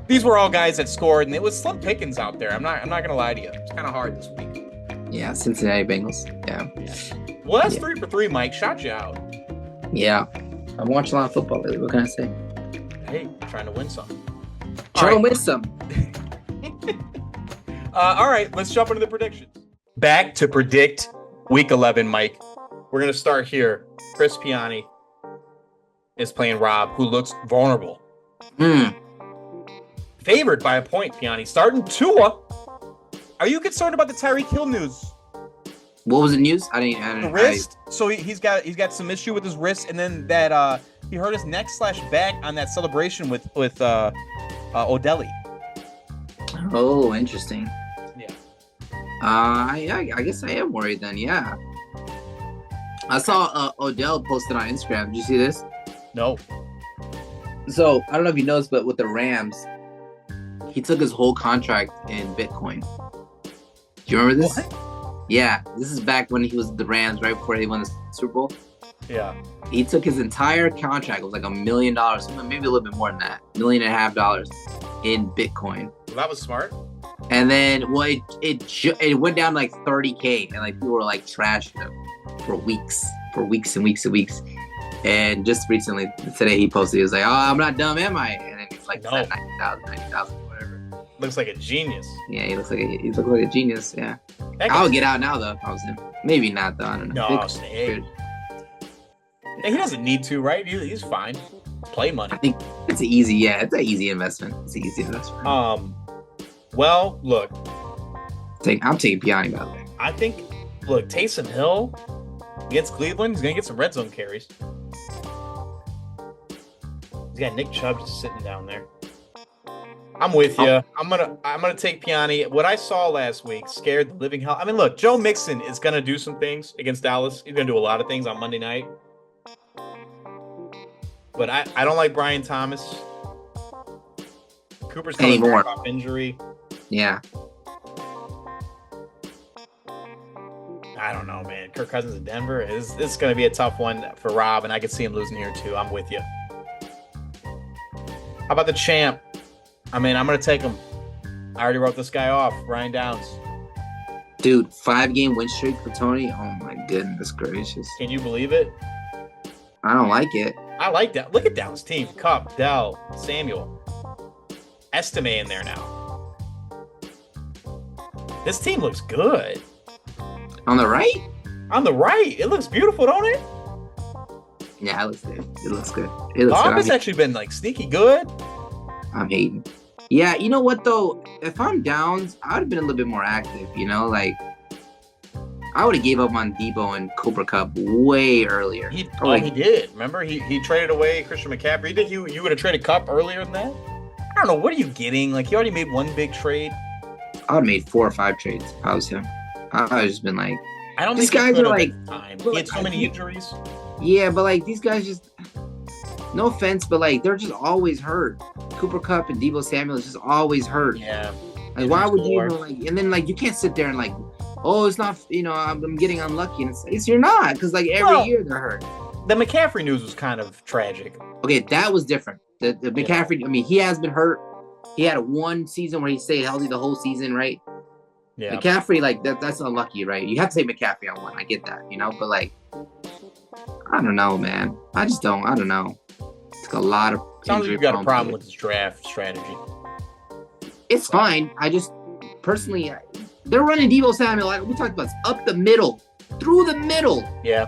these were all guys that scored, and it was slim pickings out there. I'm not gonna lie to you. It's kind of hard this week. Yeah, Cincinnati Bengals. Yeah. Well, that's 3 for 3, Mike. Shot you out. Yeah. I've watched a lot of football lately. What can I say? Hey, trying to win some. Trying to win some. All right, let's jump into the predictions. Back to predict Week 11, Mike. We're going to start here. Chris Piani is playing Rob, who looks vulnerable. Favored by a point, Piani. Starting Tua. Are you concerned about the Tyreek Hill news? What was the news? I didn't. The wrist. So he's got some issue with his wrist, and then that he hurt his neck/back on that celebration with Odeli. Oh, interesting. Yeah. I guess I am worried then. Yeah. I saw Odell posted on Instagram. Did you see this? No. So I don't know if you noticed, but with the Rams, he took his whole contract in Bitcoin. Do you remember this? What? Yeah, this is back when he was with the Rams, right before they won the Super Bowl. Yeah. He took his entire contract. It was like $1 million, maybe a little bit more than that. $1.5 million. in Bitcoin. Well, that was smart. And then, it went down like 30K, and like people were like trashing him for weeks and weeks. And just recently, today he posted, he was like, "Oh, I'm not dumb, am I?" And then he's like, No. 90,000, whatever. Looks like a genius. Yeah, he looks like a genius. Yeah, That I would guy- get out now though if I was him. Maybe not though. I don't know. No, stay. He doesn't need to, right? He's fine. Play money. I think it's an easy investment. It's an easy investment. Well, look, I'm taking Piani, by the way. I think, Taysom Hill against Cleveland, he's gonna get some red zone carries. He's got Nick Chubb just sitting down there. I'm with you. I'm gonna take Piani. What I saw last week scared the living hell. I mean, look, Joe Mixon is gonna do some things against Dallas. He's gonna do a lot of things on Monday night. But I don't like Brian Thomas. Cooper's coming back off injury. Yeah. I don't know, man. Kirk Cousins in Denver. This is going to be a tough one for Rob, and I could see him losing here too. I'm with you. How about the champ? I mean, I'm going to take him. I already wrote this guy off. Ryan Downs. Dude, 5-game win streak for Tony. Oh my goodness gracious. Can you believe it? I don't like it. I like that. Look at Downs' team. Cup, Dell, Samuel. Estime in there now. This team looks good. On the right? On the right. It looks beautiful, don't it? Yeah, it looks good. It looks good. The offense actually been like sneaky good. I'm hating. Yeah, you know what though? If I'm Downs, I would have been a little bit more active, you know? Like, I would have gave up on Debo and Cooper Kupp way earlier. He did. Remember, he traded away Christian McCaffrey. You think you would have traded Kupp earlier than that? I don't know. What are you getting? Like, he already made one big trade. I would have made 4 or 5 trades if I was him. I would have just been like, I don't these think guys are like, time. He had so many injuries. Yeah, but like these guys just, no offense, but like they're just always hurt. Cooper Kupp and Deebo Samuel is just always hurt. Yeah. Like, why would you even, like? And then like you can't sit there and like, oh, it's not. You know, I'm getting unlucky, and it's you're not, because like every year they're hurt. The McCaffrey news was kind of tragic. Okay, that was different. The McCaffrey. I mean, he has been hurt. He had one season where he stayed healthy the whole season, right? Yeah. McCaffrey, like that's unlucky, right? You have to say McCaffrey on one. I get that, you know, but like, I don't know, man. I don't know. It's got a lot of. Sounds like you've got a problem with his draft strategy. It's fine. I just personally, they're running Deebo Samuel. Like we talked about, up the middle, through the middle. Yeah.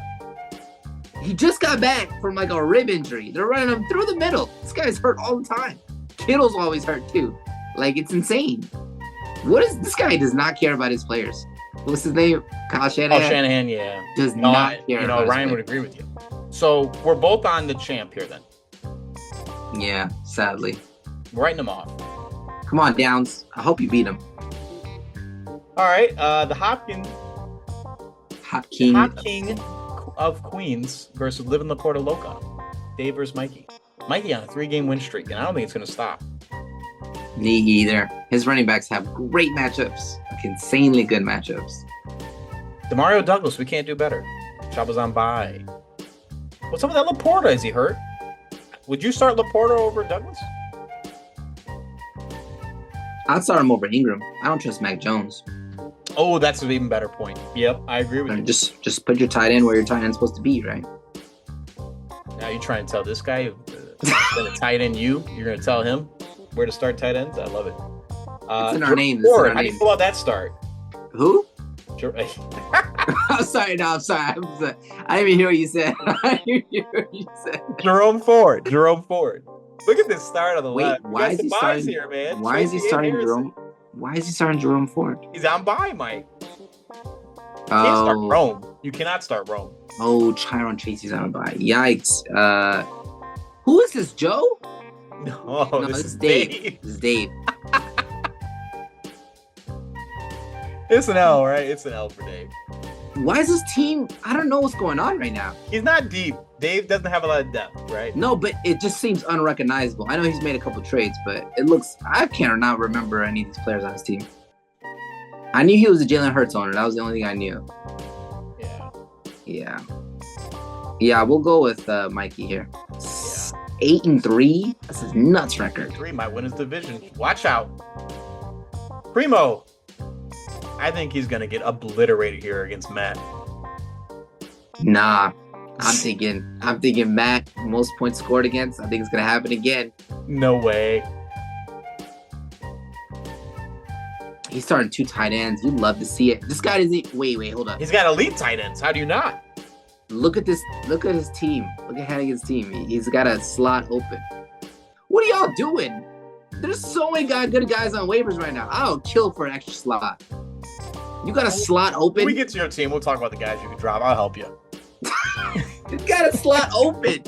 He just got back from like a rib injury. They're running him through the middle. This guy's hurt all the time. Kittle's always hurt too. Like, it's insane. This guy does not care about his players. What's his name? Kyle Shanahan? Oh, Shanahan, yeah. Does not care. You know, Ryan would agree with you. So we're both on the champ here then. Yeah, sadly. We're writing them off. Come on, Downs. I hope you beat him. All right. The Hopkins. Hop King. Hop King of Queens versus Living Laporta Loca. Dave versus Mikey. Mikey on a 3-game win streak, and I don't think it's going to stop. Me either. His running backs have great matchups. Like, insanely good matchups. Demario Douglas, we can't do better. Chaba's on bye. What's up with that Laporta? Is he hurt? Would you start Laporta over Douglas? I'd start him over Ingram. I don't trust Mac Jones. Oh, that's an even better point. Yep, I agree with you. Just put your tight end where your tight end's supposed to be, right? Now you're trying to tell this guy that a tight end you're going to tell him where to start tight ends? I love it. It's in our name. How do you feel about that start? Who? I'm sorry. I didn't even hear what you said. Jerome Ford. Look at this start on the left. Why is he starting here, man? Why is he starting Jerome? Why is he starting Jerome Ford? He's on bye, Mike. You can't start Rome. You cannot start Rome. Oh, Chiron Tracy's on bye. Yikes. Who is this, Joe? No, this is Dave. This is Dave. It's an L, right? It's an L for Dave. Why is this team? I don't know what's going on right now. He's not deep. Dave doesn't have a lot of depth, right? No, but it just seems unrecognizable. I know he's made a couple trades, but I cannot remember any of these players on his team. I knew he was a Jalen Hurts owner. That was the only thing I knew. Yeah. Yeah, we'll go with Mikey here. Yeah. 8-3. That's his nuts record. 3 might win his division. Watch out. Primo. I think he's going to get obliterated here against Matt. Nah. I'm thinking Matt, most points scored against. I think it's going to happen again. No way. He's starting 2 tight ends. You'd love to see it. This guy doesn't. Wait, hold up. He's got elite tight ends. How do you not? Look at this. Look at his team. Look at Hannigan's team. He's got a slot open. What are y'all doing? There's so many good guys on waivers right now. I'll kill for an extra slot. You got a slot open? When we get to your team, we'll talk about the guys you can drop. I'll help you. You got a slot open.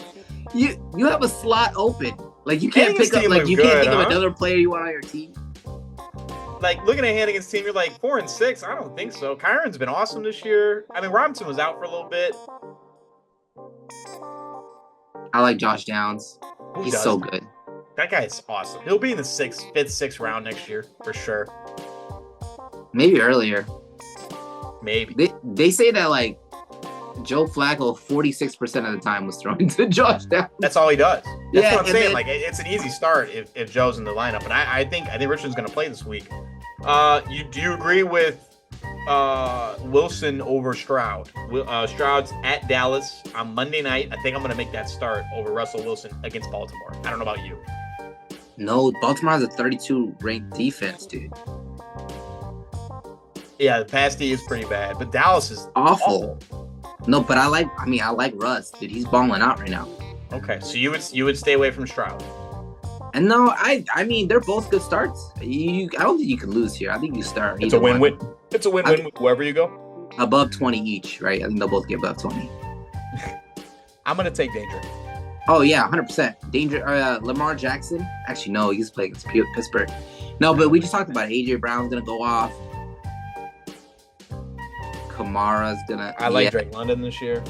You have a slot open. Like you can't Hannigan's pick up. Like you can't think of another player you want on your team. Like looking at Hannigan's team, you're like 4-6. I don't think so. Kyron's been awesome this year. I mean, Robinson was out for a little bit. I like Josh Downs. He's so good. That guy is awesome. He'll be in the 5th, 6th round next year for sure. Maybe earlier. Maybe. They say that like Joe Flacco 46% of the time was thrown to Josh Downs. That's all he does. That's what I'm saying. Then, like it's an easy start if Joe's in the lineup. And I think Richard's going to play this week. Do you agree with Wilson over Stroud? Stroud's at Dallas on Monday night. I think I'm going to make that start over Russell Wilson against Baltimore. I don't know about you. No, Baltimore has a 32 ranked defense, dude. Yeah, the pass D is pretty bad, but Dallas is awful. No, but I like Russ, dude. He's balling out right now. Okay, so you would stay away from Stroud. And no, I mean they're both good starts. I don't think you can lose here. I think you start. It's a win-win. It's a win-win wherever you go. Above 20 each, right? I think they'll both get above 20. I'm gonna take Danger. Oh yeah, 100%. Danger. Lamar Jackson. Actually, no, he's playing against Pittsburgh. No, but we just talked about it. AJ Brown's gonna go off. Kamara's gonna. I like Drake London this year.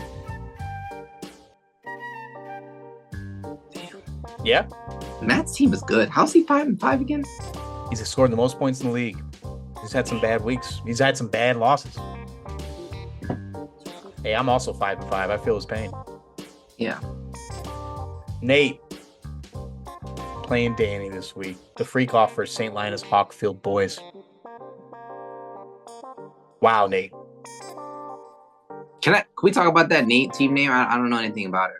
Damn. Yeah. Matt's team is good. How's he 5-5 again? He's scored the most points in the league. He's had some bad weeks. He's had some bad losses. Hey, I'm also 5-5. I feel his pain. Yeah. Nate playing Danny this week. The freak off for St. Linus Hawkfield boys. Wow, Nate. Can we talk about that team name? I don't know anything about it.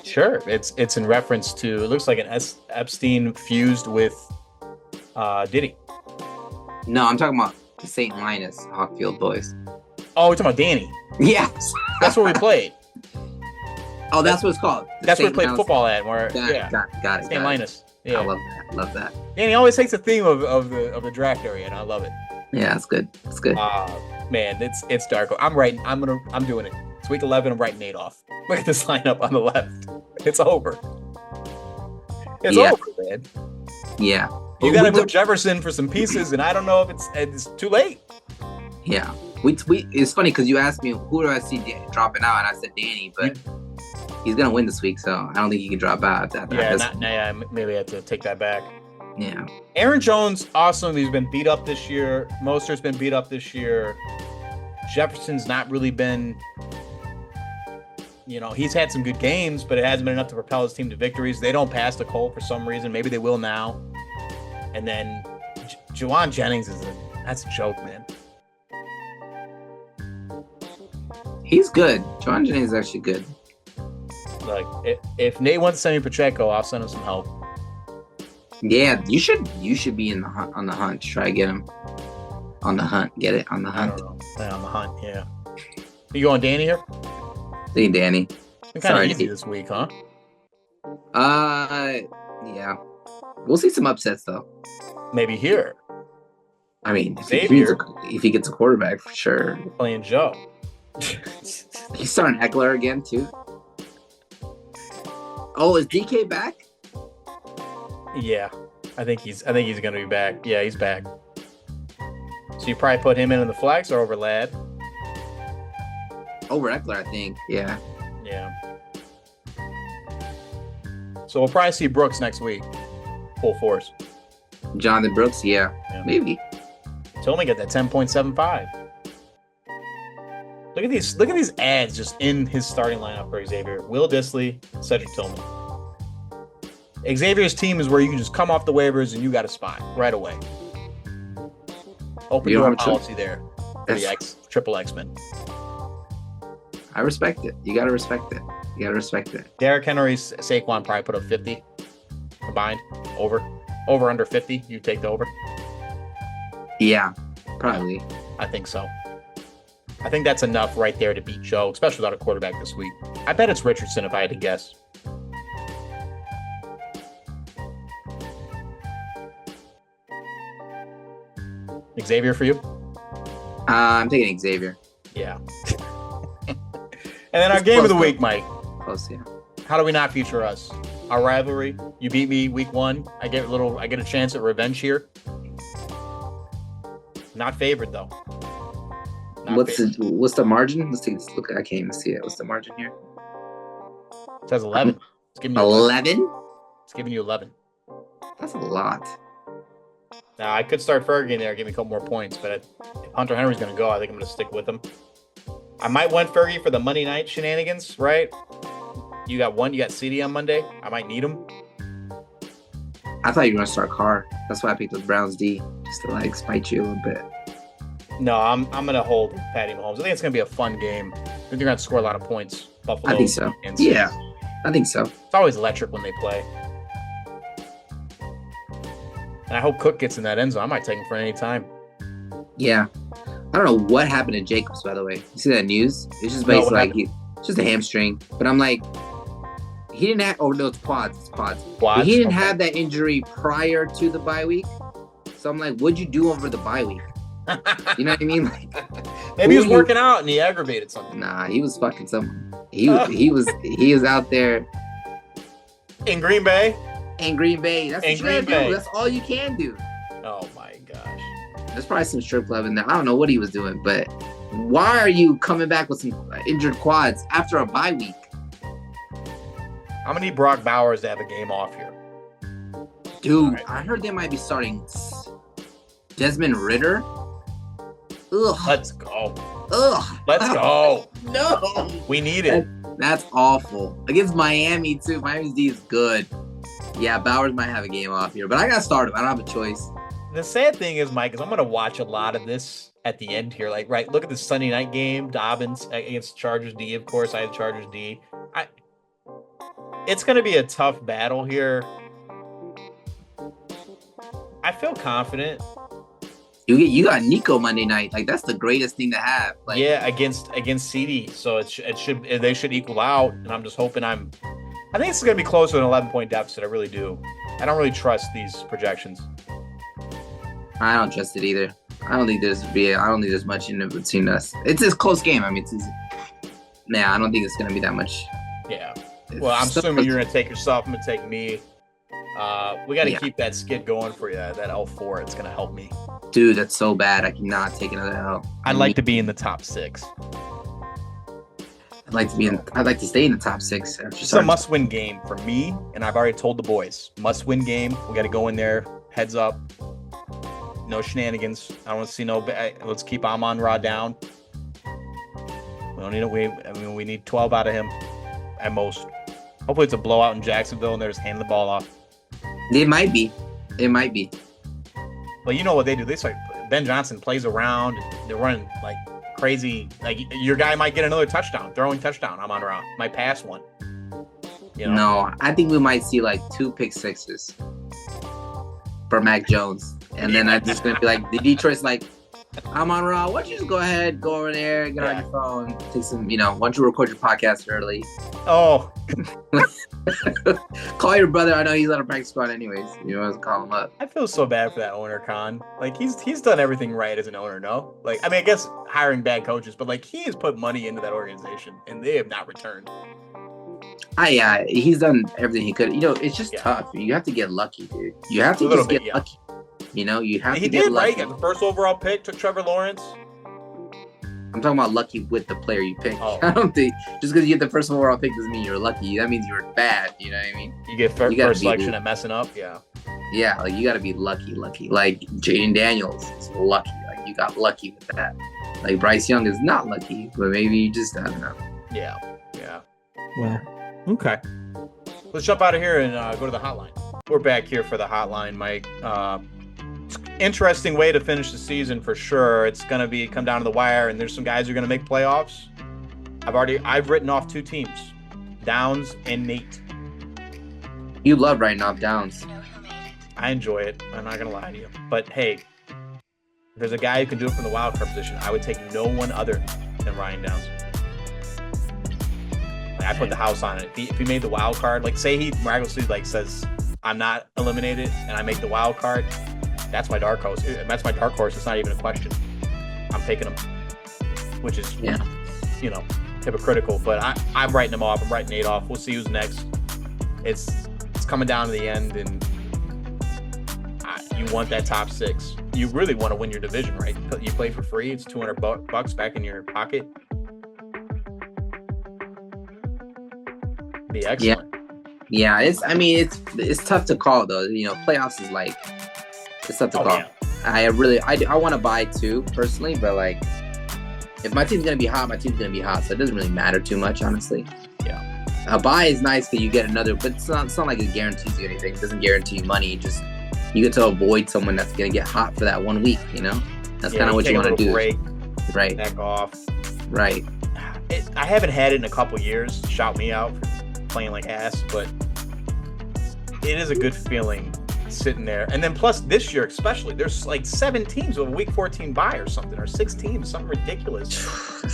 Sure. It's in reference to, it looks like an Epstein fused with Diddy. No, I'm talking about the St. Linus Hawkfield boys. Oh, we're talking about Danny. Yes. That's where we played. Oh, that's what it's called. That's where we played football at. Got it. St. Linus. Yeah. I love that. Danny always takes the theme of the draft area, and I love it. Yeah, it's good. It's good. Man, it's dark. I'm doing it. It's week 11. I'm writing Nate off. Look at this lineup on the left. It's over. It's over, man. Yeah. You got to move Jefferson for some pieces, and I don't know if it's too late. Yeah. It's funny because you asked me who do I see dropping out, and I said Danny, but he's gonna win this week, so I don't think he can drop out. Maybe I have to take that back. Yeah. Aaron Jones, awesome. He's been beat up this year. Mostert's been beat up this year. Jefferson's not really been, he's had some good games, but it hasn't been enough to propel his team to victories. They don't pass to Cole for some reason. Maybe they will now. And then Juwan Jennings that's a joke, man. He's good. Juwan Jennings is actually good. Like, if Nate wants to send me Pacheco, I'll send him some help. Yeah, you should be on the hunt. Try to get him on the hunt. Get it on the hunt. I don't know. Yeah, on the hunt. Yeah. You going Danny here? See Danny. It's kind of easy this week, huh? Yeah. We'll see some upsets though. Maybe here. I mean, if he gets a quarterback for sure. Playing Joe. He's starting Eckler again too. Oh, is DK back? Yeah, I think he's gonna be back. Yeah, he's back. So you probably put him in the flex or over Ladd? Over Eckler, I think. Yeah. Yeah. So we'll probably see Brooks next week. Full force. Jonathan Brooks, yeah. Maybe. Tell me get that 10.75. Look at these ads just in his starting lineup for Xavier. Will Dissly, Cedric Tillman. Xavier's team is where you can just come off the waivers and you got a spot right away. Open door policy there for the triple X-Men. I respect it. You got to respect it. Derrick Henry, Saquon probably put up 50 combined. Over under 50. You take the over? Yeah, probably. I think so. I think that's enough right there to beat Joe, especially without a quarterback this week. I bet it's Richardson if I had to guess. Xavier for you? I'm taking Xavier. Yeah. And then our game of the week, Mike. Close, yeah. How do we not feature us? Our rivalry. You beat me week 1. I get a chance at revenge here. Not favored though. What's the margin? Let's take this look. I can't even see it. What's the margin here? It says 11. It's giving you 11. It's giving you 11. That's a lot. Now I could start Fergie there, give me a couple more points, but if Hunter Henry's going to go, I think I'm going to stick with him. I might want Fergie for the Monday night shenanigans, right? You got CeeDee on Monday. I might need him. I thought you were going to start Carr. That's why I picked the Browns D, just to spite you a little bit. No, I'm going to hold Patty Mahomes. I think it's going to be a fun game. I think they're going to score a lot of points. Buffalo. I think so. Yeah, I think so. It's always electric when they play. And I hope Cook gets in that end zone. I might take him for any time. Yeah. I don't know what happened to Jacobs, by the way. You see that news? It's just basically it's just a hamstring. But I'm like, he didn't have, it's quads. It's quads. But he didn't have that injury prior to the bye week. So I'm like, what'd you do over the bye week? You know what I mean? Maybe he was working out and he aggravated something. Nah, he was fucking someone. He was out there. In Green Bay? In Green Bay. That's what you gotta do. That's all you can do. Oh my gosh. There's probably some strip club in there. I don't know what he was doing, but why are you coming back with some injured quads after a bye week? I'm gonna need Brock Bowers to have a game off here. Dude, right. I heard they might be starting Desmond Ridder. Ugh. Let's go. Ugh. Let's go. No. We need it. That's awful. Against Miami, too. Miami's D is good. Yeah, Bowers might have a game off here, but I got to start him. I don't have a choice. The sad thing is, Mike, is I'm going to watch a lot of this at the end here. Right, look at the Sunday night game, Dobbins against Chargers D. Of course, I have Chargers D. It's going to be a tough battle here. I feel confident. You got Nico Monday night. That's the greatest thing to have. Yeah, against CeeDee. So they should equal out. And I'm just hoping I think it's going to be close to an 11-point deficit. I really do. I don't really trust these projections. I don't trust it either. I don't think there's much in it between us. It's a close game. I mean, I don't think it's going to be that much. Yeah. Well, I'm assuming you're going to take yourself. I'm going to take me. We got to keep that skid going for you. That L4, it's going to help me. Dude, that's so bad. I cannot take another L. I'd like to be in the top 6. I'd like to stay in the top 6. It's a must-win game for me, and I've already told the boys. Must-win game. We got to go in there, heads up. No shenanigans. I don't want to see let's keep Amon-Ra down. We don't need we need 12 out of him at most. Hopefully it's a blowout in Jacksonville and they're just handing the ball off. It might be. Well, you know what they do. They start, Ben Johnson plays around. They're running crazy. Your guy might get another throwing touchdown. Amon-Ra might pass one. No, I think we might see 2 pick sixes for Mac Jones. And then I'm just going to be the Detroit's Amon-Ra, why don't you just go over there, get on your phone, take some, why don't you record your podcast early? Oh. Call your brother. I know he's on a practice squad anyways. You want to call him up. I feel so bad for that owner, Con. He's done everything right as an owner, no? I guess hiring bad coaches, but he has put money into that organization and they have not returned. Yeah, he's done everything he could. It's just tough. You have to get lucky, dude. You have to just get lucky. You have to get lucky. He got the first overall pick, took Trevor Lawrence. I'm talking about lucky with the player you pick. Oh. I don't think just because you get the first overall pick doesn't mean you're lucky. That means you're bad. You know what I mean? You get first selection at messing up. Yeah. Yeah, you got to be lucky. Like Jaden Daniels is lucky. You got lucky with that. Like Bryce Young is not lucky, but maybe you just, I don't know. Yeah. Well, okay. Let's jump out of here and go to the hotline. We're back here for the hotline, Mike. Interesting way to finish the season for sure. It's going to come down to the wire, and there's some guys who are going to make playoffs. I've written off 2 teams, Downs and Nate. You love writing off Downs. I enjoy it. I'm not going to lie to you. But hey, if there's a guy who can do it from the wild card position, I would take no one other than Ryan Downs. I put the house on it. If he made the wild card, like say he miraculously says I'm not eliminated and I make the wild card, that's my dark horse. That's my dark horse. It's not even a question. I'm taking him, which is hypocritical. But I'm writing him off. I'm writing Nate off. We'll see who's next. It's coming down to the end, and you want that top 6. You really want to win your division, right? You play for free. It's $200 back in your pocket. Be excellent. Yeah. It's tough to call though. Playoffs is it's tough to call. Yeah. I want to buy too personally, but if my team's gonna be hot, my team's gonna be hot, so it doesn't really matter too much, honestly. Yeah. A buy is nice because you get another, but it's not like it guarantees you anything. It doesn't guarantee you money. You get to avoid someone that's gonna get hot for that 1 week. That's kind of what you want to do. Break, right. Back off. Right. I haven't had it in a couple years. Shout me out for playing like ass, but it is a good feeling sitting there. And then plus this year especially, there's 7 teams with a week 14 bye or something, or 6 teams, something ridiculous.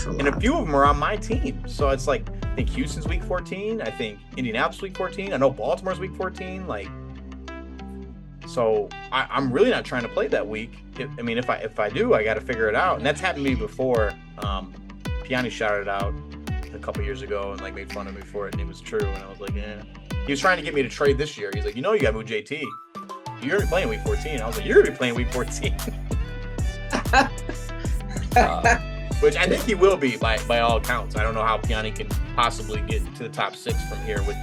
And a few of them are on my team. So it's I think Houston's week 14. I think Indianapolis week 14. I know Baltimore's week 14. So I'm really not trying to play that week. If I do, I got to figure it out. And that's happened to me before. Piani shouted it out a couple years ago and made fun of me for it, and it was true. And I was like, yeah. He was trying to get me to trade this year. He's like, you got to move JT. You're gonna be playing week 14. I was like, you're gonna be playing week 14. Which I think he will be by all accounts. I don't know how Piani can possibly get to the top 6 from here with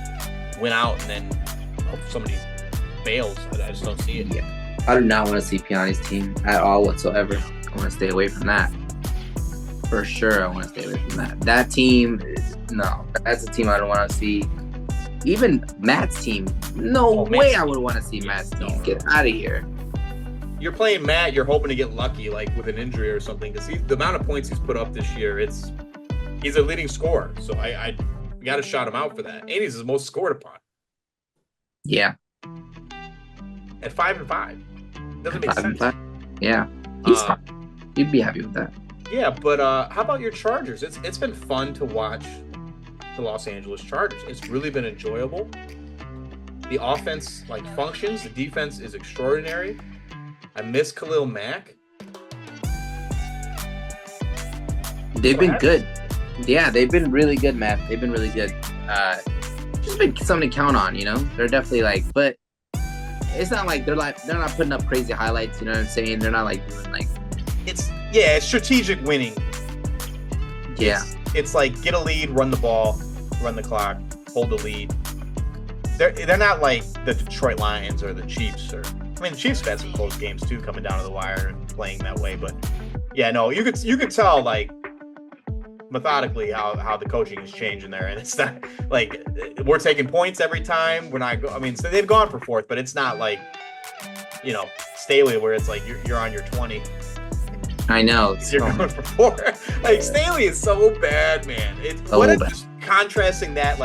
win out and then hope somebody bails. I just don't see it. Yeah. I do not want to see Piani's team at all whatsoever. I want to stay away from that. For sure, I want to stay away from that. That team, no. That's a team I don't want to see. Even Matt's team, no way I would want to see Matt's team. Get out of here. You're playing Matt, you're hoping to get lucky, with an injury or something, because the amount of points he's put up this year, he's a leading scorer. So I got to shout him out for that. And he's his most scored upon. Yeah. At 5-5. Doesn't make sense. 5-5. Yeah. He's fine. You'd be happy with that. Yeah, but how about your Chargers? It's been fun to watch the Los Angeles Chargers. It's really been enjoyable. The offense functions. The defense is extraordinary. I miss Khalil Mack. They've been good. Yeah, they've been really good, Matt. They've been really good. Just been something to count on, They're definitely but it's not they're not putting up crazy highlights, you know what I'm saying? They're not doing it's strategic winning. Yeah. It's get a lead, run the ball, run the clock, hold the lead. They're not like the Detroit Lions or the Chiefs the Chiefs have had some close games too, coming down to the wire and playing that way. But yeah, no, you could tell methodically how the coaching is changing there, and it's not we're taking points every time. We're not. So they've gone for 4th, but it's not Staley where it's you're on your 20. I know. You're going for 4. Staley is so bad, man. Just contrasting that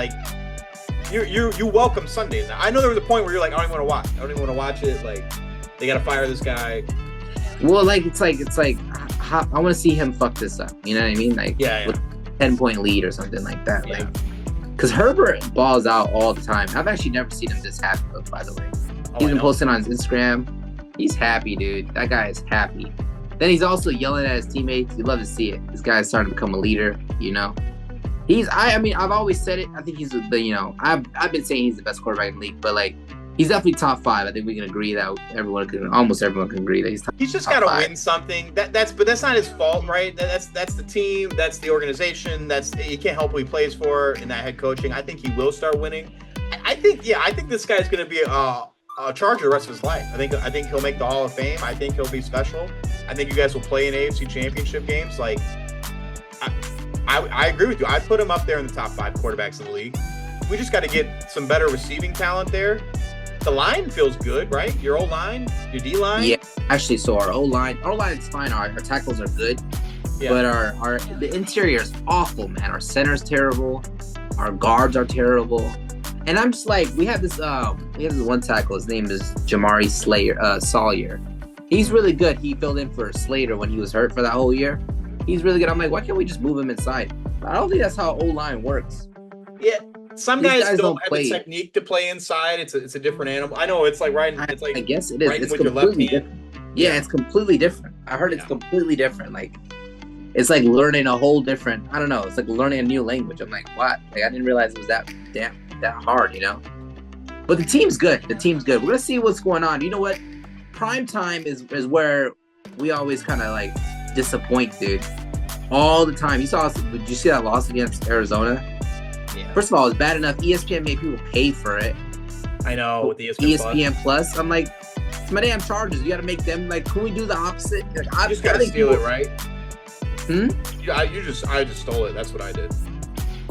you welcome Sundays now. I know there was a point where you're I don't even want to watch. I don't even want to watch it. They got to fire this guy. Well, it's I want to see him fuck this up. You know what I mean? With a 10-point lead or something like that. Yeah. Because Herbert balls out all the time. I've actually never seen him this happy, by the way. He's been posting on his Instagram. He's happy, dude. That guy is happy. Then he's also yelling at his teammates. You love to see it. This guy's starting to become a leader, I've always said it. I think he's I've been saying he's the best quarterback in the league, but he's definitely top 5. I think we can agree that almost everyone can agree that he's top 5. He's just got to win something. But that's not his fault, right? That's the team. That's the organization. You can't help who he plays for in that head coaching. I think he will start winning. I think this guy's going to be a Charger the rest of his life. I think he'll make the Hall of Fame. I think he'll be special. I think you guys will play in AFC Championship games. Like, I agree with you. I'd put him up there in the top 5 quarterbacks in the league. We just got to get some better receiving talent there. The line feels good, right? Your O-line, your D-line. Yeah, actually, so our O-line is fine. Our tackles are good, but the interior is awful, man. Our center's terrible. Our guards are terrible. And I'm just like, we have this one tackle. His name is Jamari Sawyer. He's really good. He filled in for Slater when he was hurt for that whole year. He's really good. I'm like, why can't we just move him inside? But I don't think that's how O-line works. Yeah, some guys don't have the technique to play inside. It's a different animal. I know it's like riding. It's like I guess it is. It's with your left hand. Different. Yeah, it's completely different. I heard it's completely different. Like, it's like learning a whole different. I don't know. It's like learning a new language. I'm like, what? Like, I didn't realize it was that hard, you know. But the team's good. We're gonna see what's going on. You know what? Prime time is where we always kind of like disappoint, dude. All the time. Did you see that loss against Arizona? Yeah. First of all, it's bad enough ESPN made people pay for it. I know, with ESPN Plus. I'm like, it's my damn Chargers. You got to make them, like, can we do the opposite? Like, you just got to steal it, right? I just stole it. That's what I did.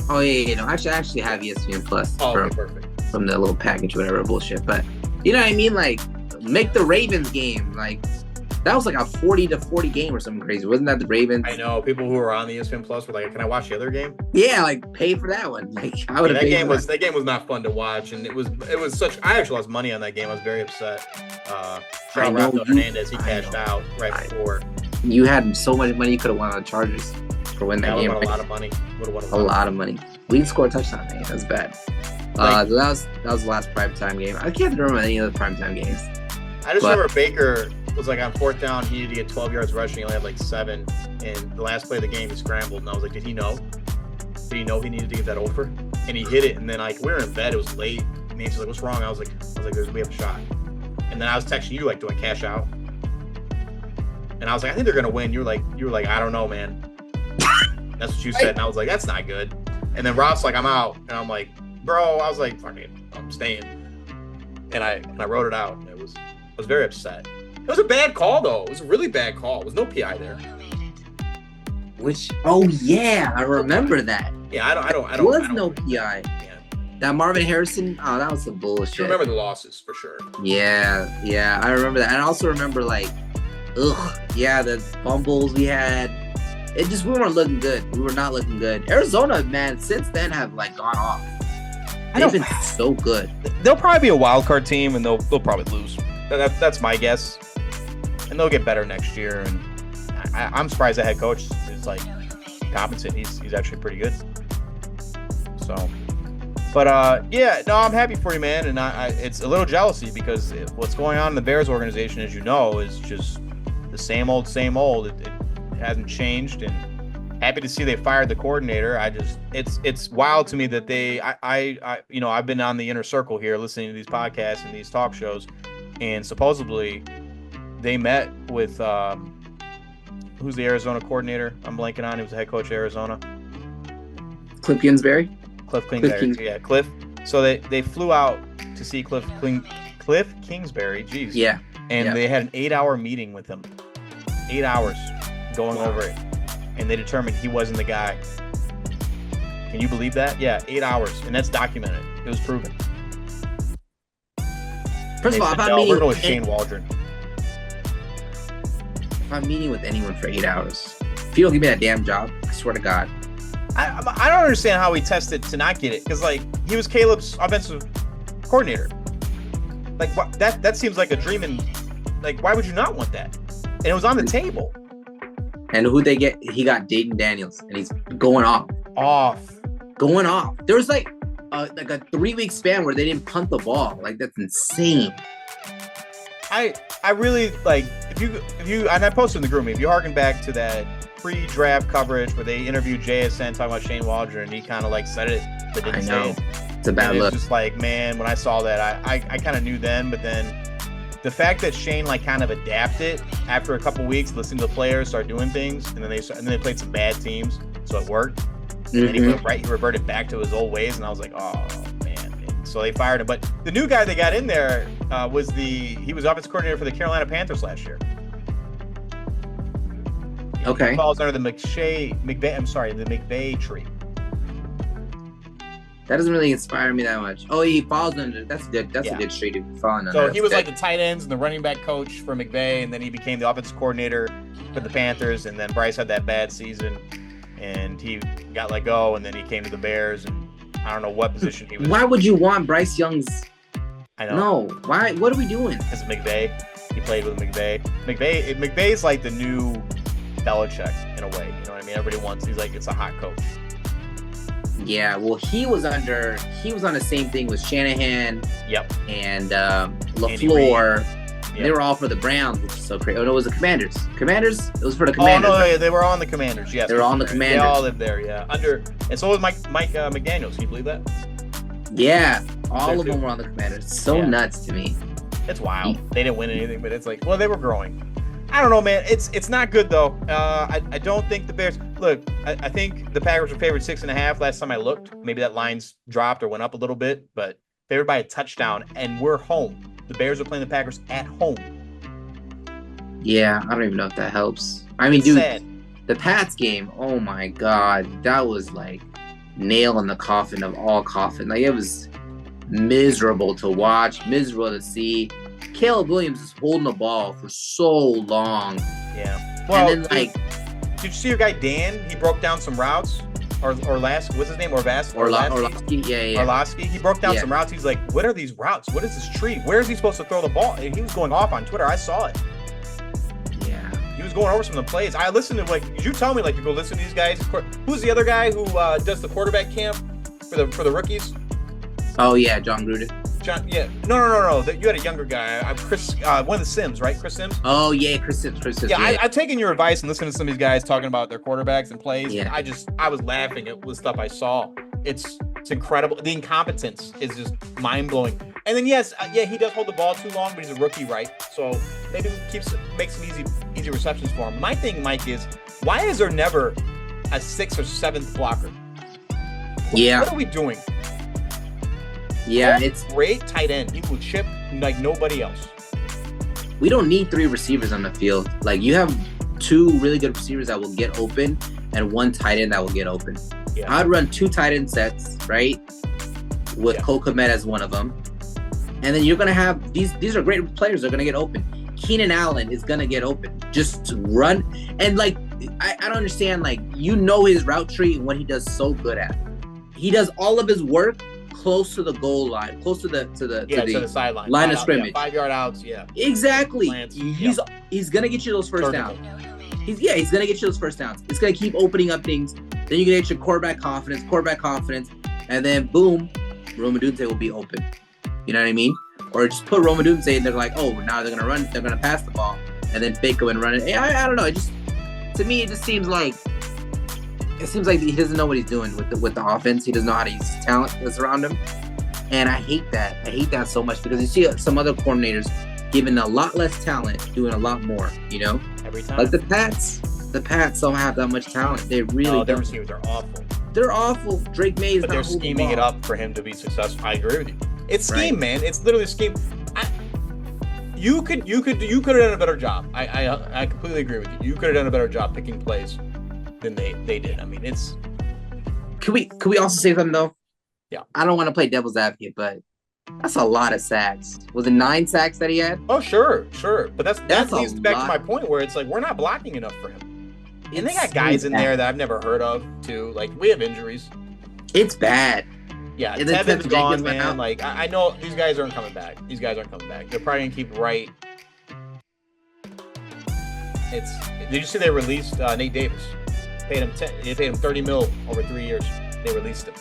Oh, yeah. No, actually, I actually have ESPN Plus. Oh, okay, perfect. From the little package, whatever bullshit. But, you know what I mean? Like, make the Ravens game, like, that was like a 40-40 game or something crazy. Wasn't that the Ravens? I know. People who were on the ESPN Plus were like, can I watch the other game? Yeah, like, pay for that one. Like, I would have that game was not fun to watch, and it was such. I actually lost money on that game. I was very upset. Rafael Hernandez, he cashed out right before. You had so much money you could have won on the Chargers for winning that game. A lot of money. A lot of money. We didn't score a touchdown, man. That's bad. So that was the last primetime game. I can't remember any other primetime games. I just remember Baker was like on 4th down, he needed to get 12 yards rushing. He only had like 7. And the last play of the game, he scrambled. And I was like, did he know? Did he know he needed to get that over? And he hit it. And then like we were in bed. It was late. And Nancy's like, what's wrong? I was like, we have a shot. And then I was texting you like, do I cash out? And I was like, I think they're gonna win. You were like, I don't know, man. That's what you said. And I was like, that's not good. And then Rob's like, I'm out. And I'm like, bro. I was like, fuck it, I'm staying. And I wrote it out. I was very upset. It was a bad call, though. It was a really bad call. There was no PI there. Oh yeah, I remember that. Yeah, I don't. There was no PI. Yeah. That Marvin Harrison. Oh, that was some bullshit. You remember the losses for sure. Yeah, I remember that. And I also remember the fumbles we had. We weren't looking good. We were not looking good. Arizona, man, since then have like gone off. They've been so good. They'll probably be a wild card team, and they'll probably lose. That's my guess. And they'll get better next year. And I'm surprised the head coach is like competent. He's actually pretty good. So, but I'm happy for you, man. And it's a little jealousy because what's going on in the Bears organization, as you know, is just the same old. It hasn't changed, and happy to see they fired the coordinator. It's wild to me that I've been on the inner circle here listening to these podcasts and these talk shows, and supposedly they met with who's the Arizona coordinator? I'm blanking on. He was the head coach of Arizona. Cliff Kingsbury. Yeah, Cliff. So they flew out to see Cliff Kingsbury. Jeez. Yeah. And they had an 8-hour meeting with him. 8 hours going over it. And they determined he wasn't the guy. Can you believe that? Yeah, 8 hours. And that's documented. It was proven. First of all, we're going with Shane Waldron. If I'm meeting with anyone for 8 hours, if you don't give me that damn job, I swear to God. I don't understand how he tested to not get it. Because, he was Caleb's offensive coordinator. That seems like a dream. And, why would you not want that? And it was on the table. And who'd they get? He got Dayton Daniels, and he's going off. Going off. There was a 3-week span where they didn't punt the ball. That's insane. I really if you and I posted in the group, if you harken back to that pre-draft coverage where they interviewed JSN talking about Shane Waldron, and he kind of said it, but didn't say it. It's a bad look. It's just man, when I saw that, I kind of knew then, but then the fact that Shane kind of adapted after a couple weeks, listening to the players, start doing things, and then they played some bad teams, so it worked. Mm-hmm. And then he reverted back to his old ways, and I was like, oh man. And so they fired him. But the new guy they got in there he was offensive coordinator for the Carolina Panthers last year. Okay. He falls under the McVay tree. That doesn't really inspire me that much. Oh, he falls under. That's good. That's a good trade to fall under. So he was like the tight ends and the running back coach for McVay, and then he became the offensive coordinator for the Panthers. And then Bryce had that bad season, and he got let go. And then he came to the Bears, and I don't know what position he was. Why would you want Bryce Young's? I know. No. Why? What are we doing? Because McVay. He played with McVay. McVay's like the new Belichick in a way. You know what I mean? Everybody wants. He's like, it's a hot coach. Yeah, well, he was on the same thing with Shanahan. Yep. And LaFleur. Yep. They were all for the Browns, which is so crazy. Oh no, it was the Commanders. It was for the Commanders. Oh no, they were on the Commanders. Yes, they were on the Commanders. They all lived there. Yeah, and so was Mike McDaniels. Can you believe that? Yeah, all of them were on the Commanders. So nuts to me. It's wild. They didn't win anything, but it's like, well, they were growing. I don't know, man. It's not good though. I don't think the Bears. Look, I think the Packers were favored 6.5 last time I looked. Maybe that line's dropped or went up a little bit, but favored by a touchdown, and we're home. The Bears are playing the Packers at home. Yeah, I don't even know if that helps. I mean, dude, sad. The Pats game. Oh my God, that was like nail in the coffin of all coffin. Like, it was miserable to watch, miserable to see. Caleb Williams is holding the ball for so long. Yeah. Well, and then, did you see your guy Dan? He broke down some routes. Orlowski, what's his name? Orlowski. Yeah. Orlowski. He broke down some routes. He's like, what are these routes? What is this tree? Where is he supposed to throw the ball? And he was going off on Twitter. I saw it. Yeah. He was going over some of the plays. I listened to, did you tell me, to go listen to these guys? Who's the other guy who does the quarterback camp for the rookies? Oh, yeah, John Gruden. Yeah. No. You had a younger guy. Chris, one of the Sims, right? Chris Sims? Oh, yeah, Chris Sims. Yeah, I've taken your advice and listened to some of these guys talking about their quarterbacks and plays. Yeah. And I was laughing at the stuff I saw. It's incredible. The incompetence is just mind-blowing. And then, yes, he does hold the ball too long, but he's a rookie, right? So maybe makes some easy receptions for him. My thing, Mike, is why is there never a 6th or 7th blocker? What are we doing? Yeah, it's great tight end. He will chip like nobody else. We don't need 3 receivers on the field. You have 2 really good receivers that will get open and 1 tight end that will get open. Yeah. I'd run 2 tight end sets, right? With Cole Kmet as one of them. And then you're going to have these are great players. They're going to get open. Keenan Allen is going to get open. Just run. And I don't understand, his route tree and what he does so good at. He does all of his work close to the goal line, close to the sideline, line of scrimmage, 5-yard outs. Yeah, exactly. He's gonna get you those first downs. He's gonna get you those first downs. It's gonna keep opening up things. Then you get your quarterback confidence, and then boom, Rome Odunze will be open. You know what I mean? Or just put Rome Odunze and they're like, oh, now they're gonna run, they're gonna pass the ball, and then fake him and run it. I don't know. To me, it just seems like. It seems like he doesn't know what he's doing with the offense. He doesn't know how to use his talent that's around him. And I hate that. I hate that so much because you see some other coordinators given a lot less talent, doing a lot more, Every time. Like the Pats don't have that much talent. They really don't. Their receivers are awful. They're awful. Drake May is but not they're scheming it up for him to be successful. I agree with you. It's scheme, man. It's literally scheme. You could have done a better job. I completely agree with you. You could have done a better job picking plays than they did. I mean, it's. Could we also say something though? Yeah. I don't want to play devil's advocate, but that's a lot of sacks. Was it 9 sacks that he had? Oh, sure. But that leads back to my point where it's we're not blocking enough for him. And they got guys in there that I've never heard of too. We have injuries. It's bad. Yeah, Tevin's gone, man. I know these guys aren't coming back. They're probably gonna keep right. Did you see they released Nate Davis? They paid him $30 million over 3 years. They released him.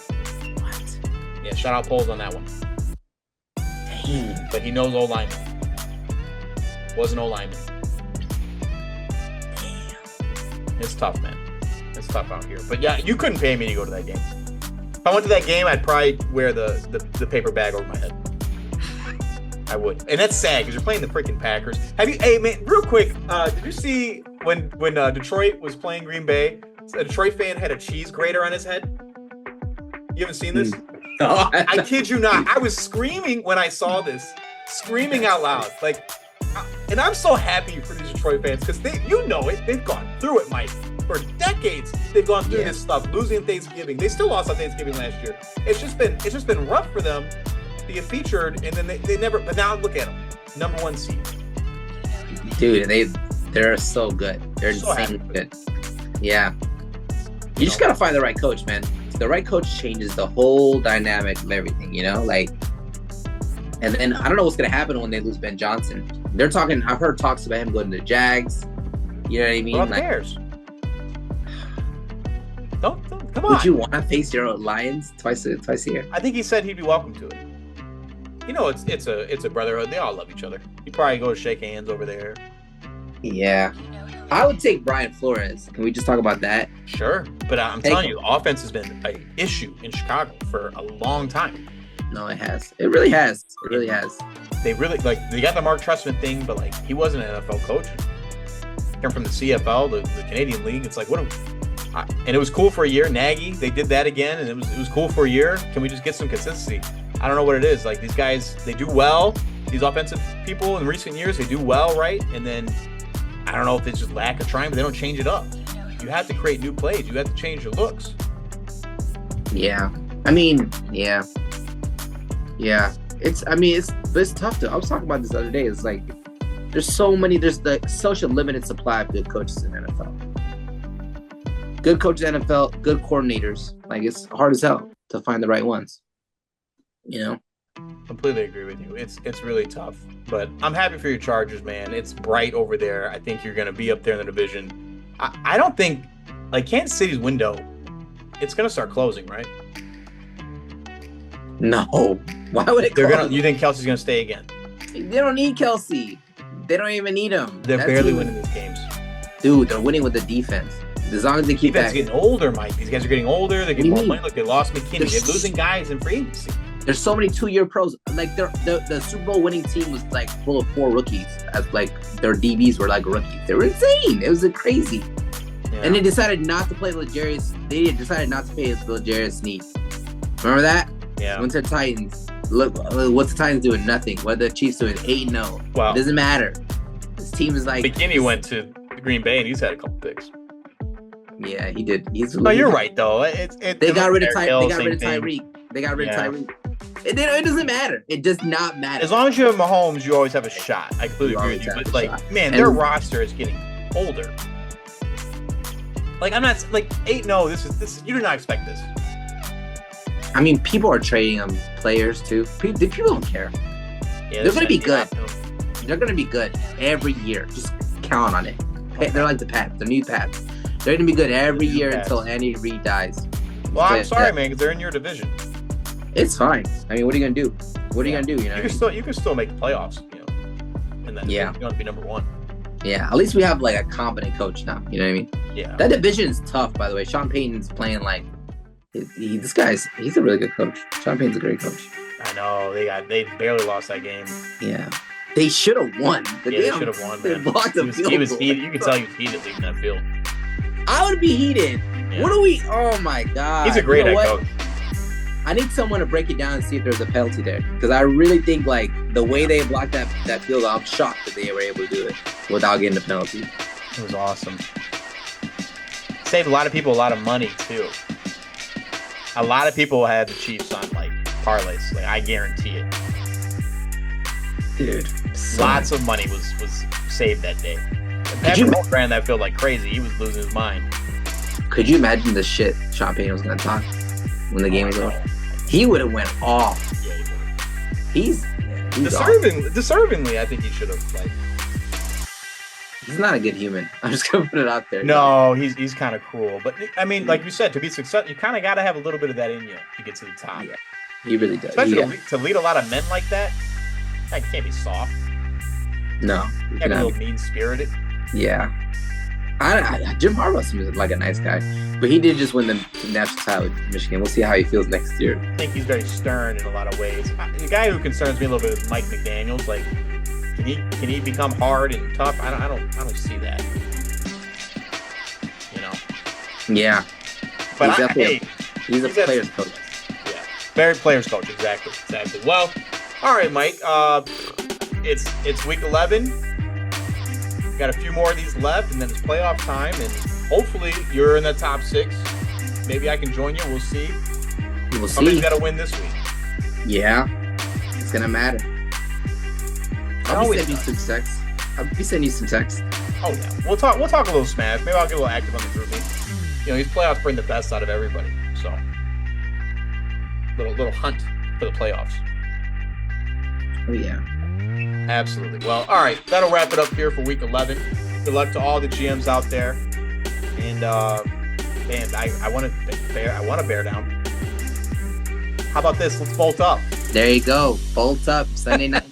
What? Yeah, shout out Poles on that one. Dang. But he knows O-lineman. Was an O-lineman. Damn. It's tough, man. It's tough out here. But yeah, you couldn't pay me to go to that game. If I went to that game, I'd probably wear the paper bag over my head. I would. And that's sad because you're playing the freaking Packers. Hey, man, real quick, did you see when Detroit was playing Green Bay, a Detroit fan had a cheese grater on his head? You haven't seen this? No. I kid you not. I was screaming when I saw this. Screaming out loud. And I'm so happy for these Detroit fans because you know it. They've gone through it, Mike. For decades, they've gone through this stuff. Losing Thanksgiving, they still lost on Thanksgiving last year. It's just been rough for them to get featured, and then they never. But now look at them, number 1 seed. Dude, they're so good. They're so insanely good. Yeah. You just gotta find the right coach, man. The right coach changes the whole dynamic of everything, you know? Like, and then I don't know what's gonna happen when they lose Ben Johnson. They're talking. I've heard talks about him going to the Jags. You know what I mean? What cares? Don't come on. Would you want to face your Lions twice a year? I think he said he'd be welcome to it. You know, it's a brotherhood. They all love each other. You probably go shake hands over there. Yeah. I would take Brian Flores. Can we just talk about that? Sure. But I'm telling you, the offense has been an issue in Chicago for a long time. No, it has. It really has. It really has. They really, they got the Mark Trestman thing, but, he wasn't an NFL coach. Came from the CFL, the Canadian League. It's like, and it was cool for a year. Nagy, they did that again, and it was cool for a year. Can we just get some consistency? I don't know what it is. These guys, they do well. These offensive people in recent years, they do well, right? And then I don't know if it's just lack of trying, but they don't change it up. You have to create new plays. You have to change your looks. Yeah. I mean, yeah. Yeah. It's tough to. I was talking about this the other day. It's like there's such a limited supply of good coaches in the NFL. Good coaches in the NFL, good coordinators. It's hard as hell to find the right ones. You know? Completely agree with you. It's really tough. But I'm happy for your Chargers, man. It's bright over there. I think you're going to be up there in the division. I don't think, Kansas City's window, it's going to start closing, right? No. Why would it close? You think Kelsey's going to stay again? They don't need Kelsey. They don't even need him. They're barely winning these games. Dude, they're winning with the defense. As long as they keep defense getting older, Mike. These guys are getting older. They're getting more money. Look, they lost McKinney. They're losing guys in free agency. There's so many 2-year pros. The Super Bowl winning team was full of 4 rookies. As their DBs were rookies. They were insane. It was crazy. Yeah. And they decided not to play L'Jarius. They decided not to pay L'Jarius Sneed. Remember that? Yeah. Went to the Titans. Look, what's the Titans doing? Nothing. What are the Chiefs doing? 8-0. Wow. It doesn't matter. This team is McKinney went to Green Bay and he's had a couple picks. Yeah, he did. You're right though. They got rid of Tyreek. They got rid of Tyreek. It doesn't matter. It does not matter. As long as you have Mahomes, you always have a shot. I completely agree with you. But their roster is getting older. I'm not 8-0. This you do not expect this. I mean, people are trading them players too. People don't care. Yeah, they're going to be good. They're going to be good every year. Just count on it. They're like the Pats. The new Pats. They're going to be good every year until Andy Reid dies. Well, I'm sorry, man, because they're in your division. It's fine. I mean, what are you going to do? What are you going to do? You can still make the playoffs. And then you don't have to be number 1. Yeah, at least we have a competent coach now. You know what I mean? Yeah. That division is tough, by the way. Sean Payton's playing he's a really good coach. Sean Payton's a great coach. I know they barely lost that game. Yeah, they should have won. They should have won. Man. They blocked the field. He was heated. You can tell he was heated leaving that field. I would be heated. Yeah. What are we? Oh my god! He's a great head coach. I need someone to break it down and see if there's a penalty there, because I really think the way they blocked that field, I'm shocked that they were able to do it without getting the penalty. It was awesome. Saved a lot of people a lot of money too. A lot of people had the Chiefs on parlays. I guarantee it. Dude. Lots of money was saved that day. Patrick Mahomes ran that field like crazy. He was losing his mind. Could you imagine the shit Sean Payton was going to talk when the game was over? He would have went off. Yeah, he would have. He's deservingly, I think he should have. He's not a good human. I'm just going to put it out there. No, he's kind of cruel. But, I mean, like you said, to be successful, you kind of got to have a little bit of that in you to get to the top. Yeah, he really does. Especially to lead a lot of men like that, you can't be soft. No. You can't be a little mean-spirited. Yeah. Jim Harbaugh seems like a nice guy. But he did just win the national title with Michigan. We'll see how he feels next year. I think he's very stern in a lot of ways. The guy who concerns me a little bit is Mike McDaniels. Can he become hard and tough? I don't see that. Yeah. But he's a player's coach. Yeah. Very player's coach, exactly. Well, all right, Mike. It's week 11. got a few more of these left, and then it's playoff time, and hopefully you're in the top 6. Maybe I can join you. We'll see. We'll see. Somebody's got to win this week. Yeah, it's gonna matter. I'll be sending you some texts. Oh yeah, we'll talk a little Smash. Maybe I'll get a little active on the group. These playoffs bring the best out of everybody. So little hunt for the playoffs. Oh yeah. Absolutely. Well, all right. That'll wrap it up here for week 11. Good luck to all the GMs out there. And man, I want to bear down. How about this? Let's bolt up. There you go. Bolt up Sunday night.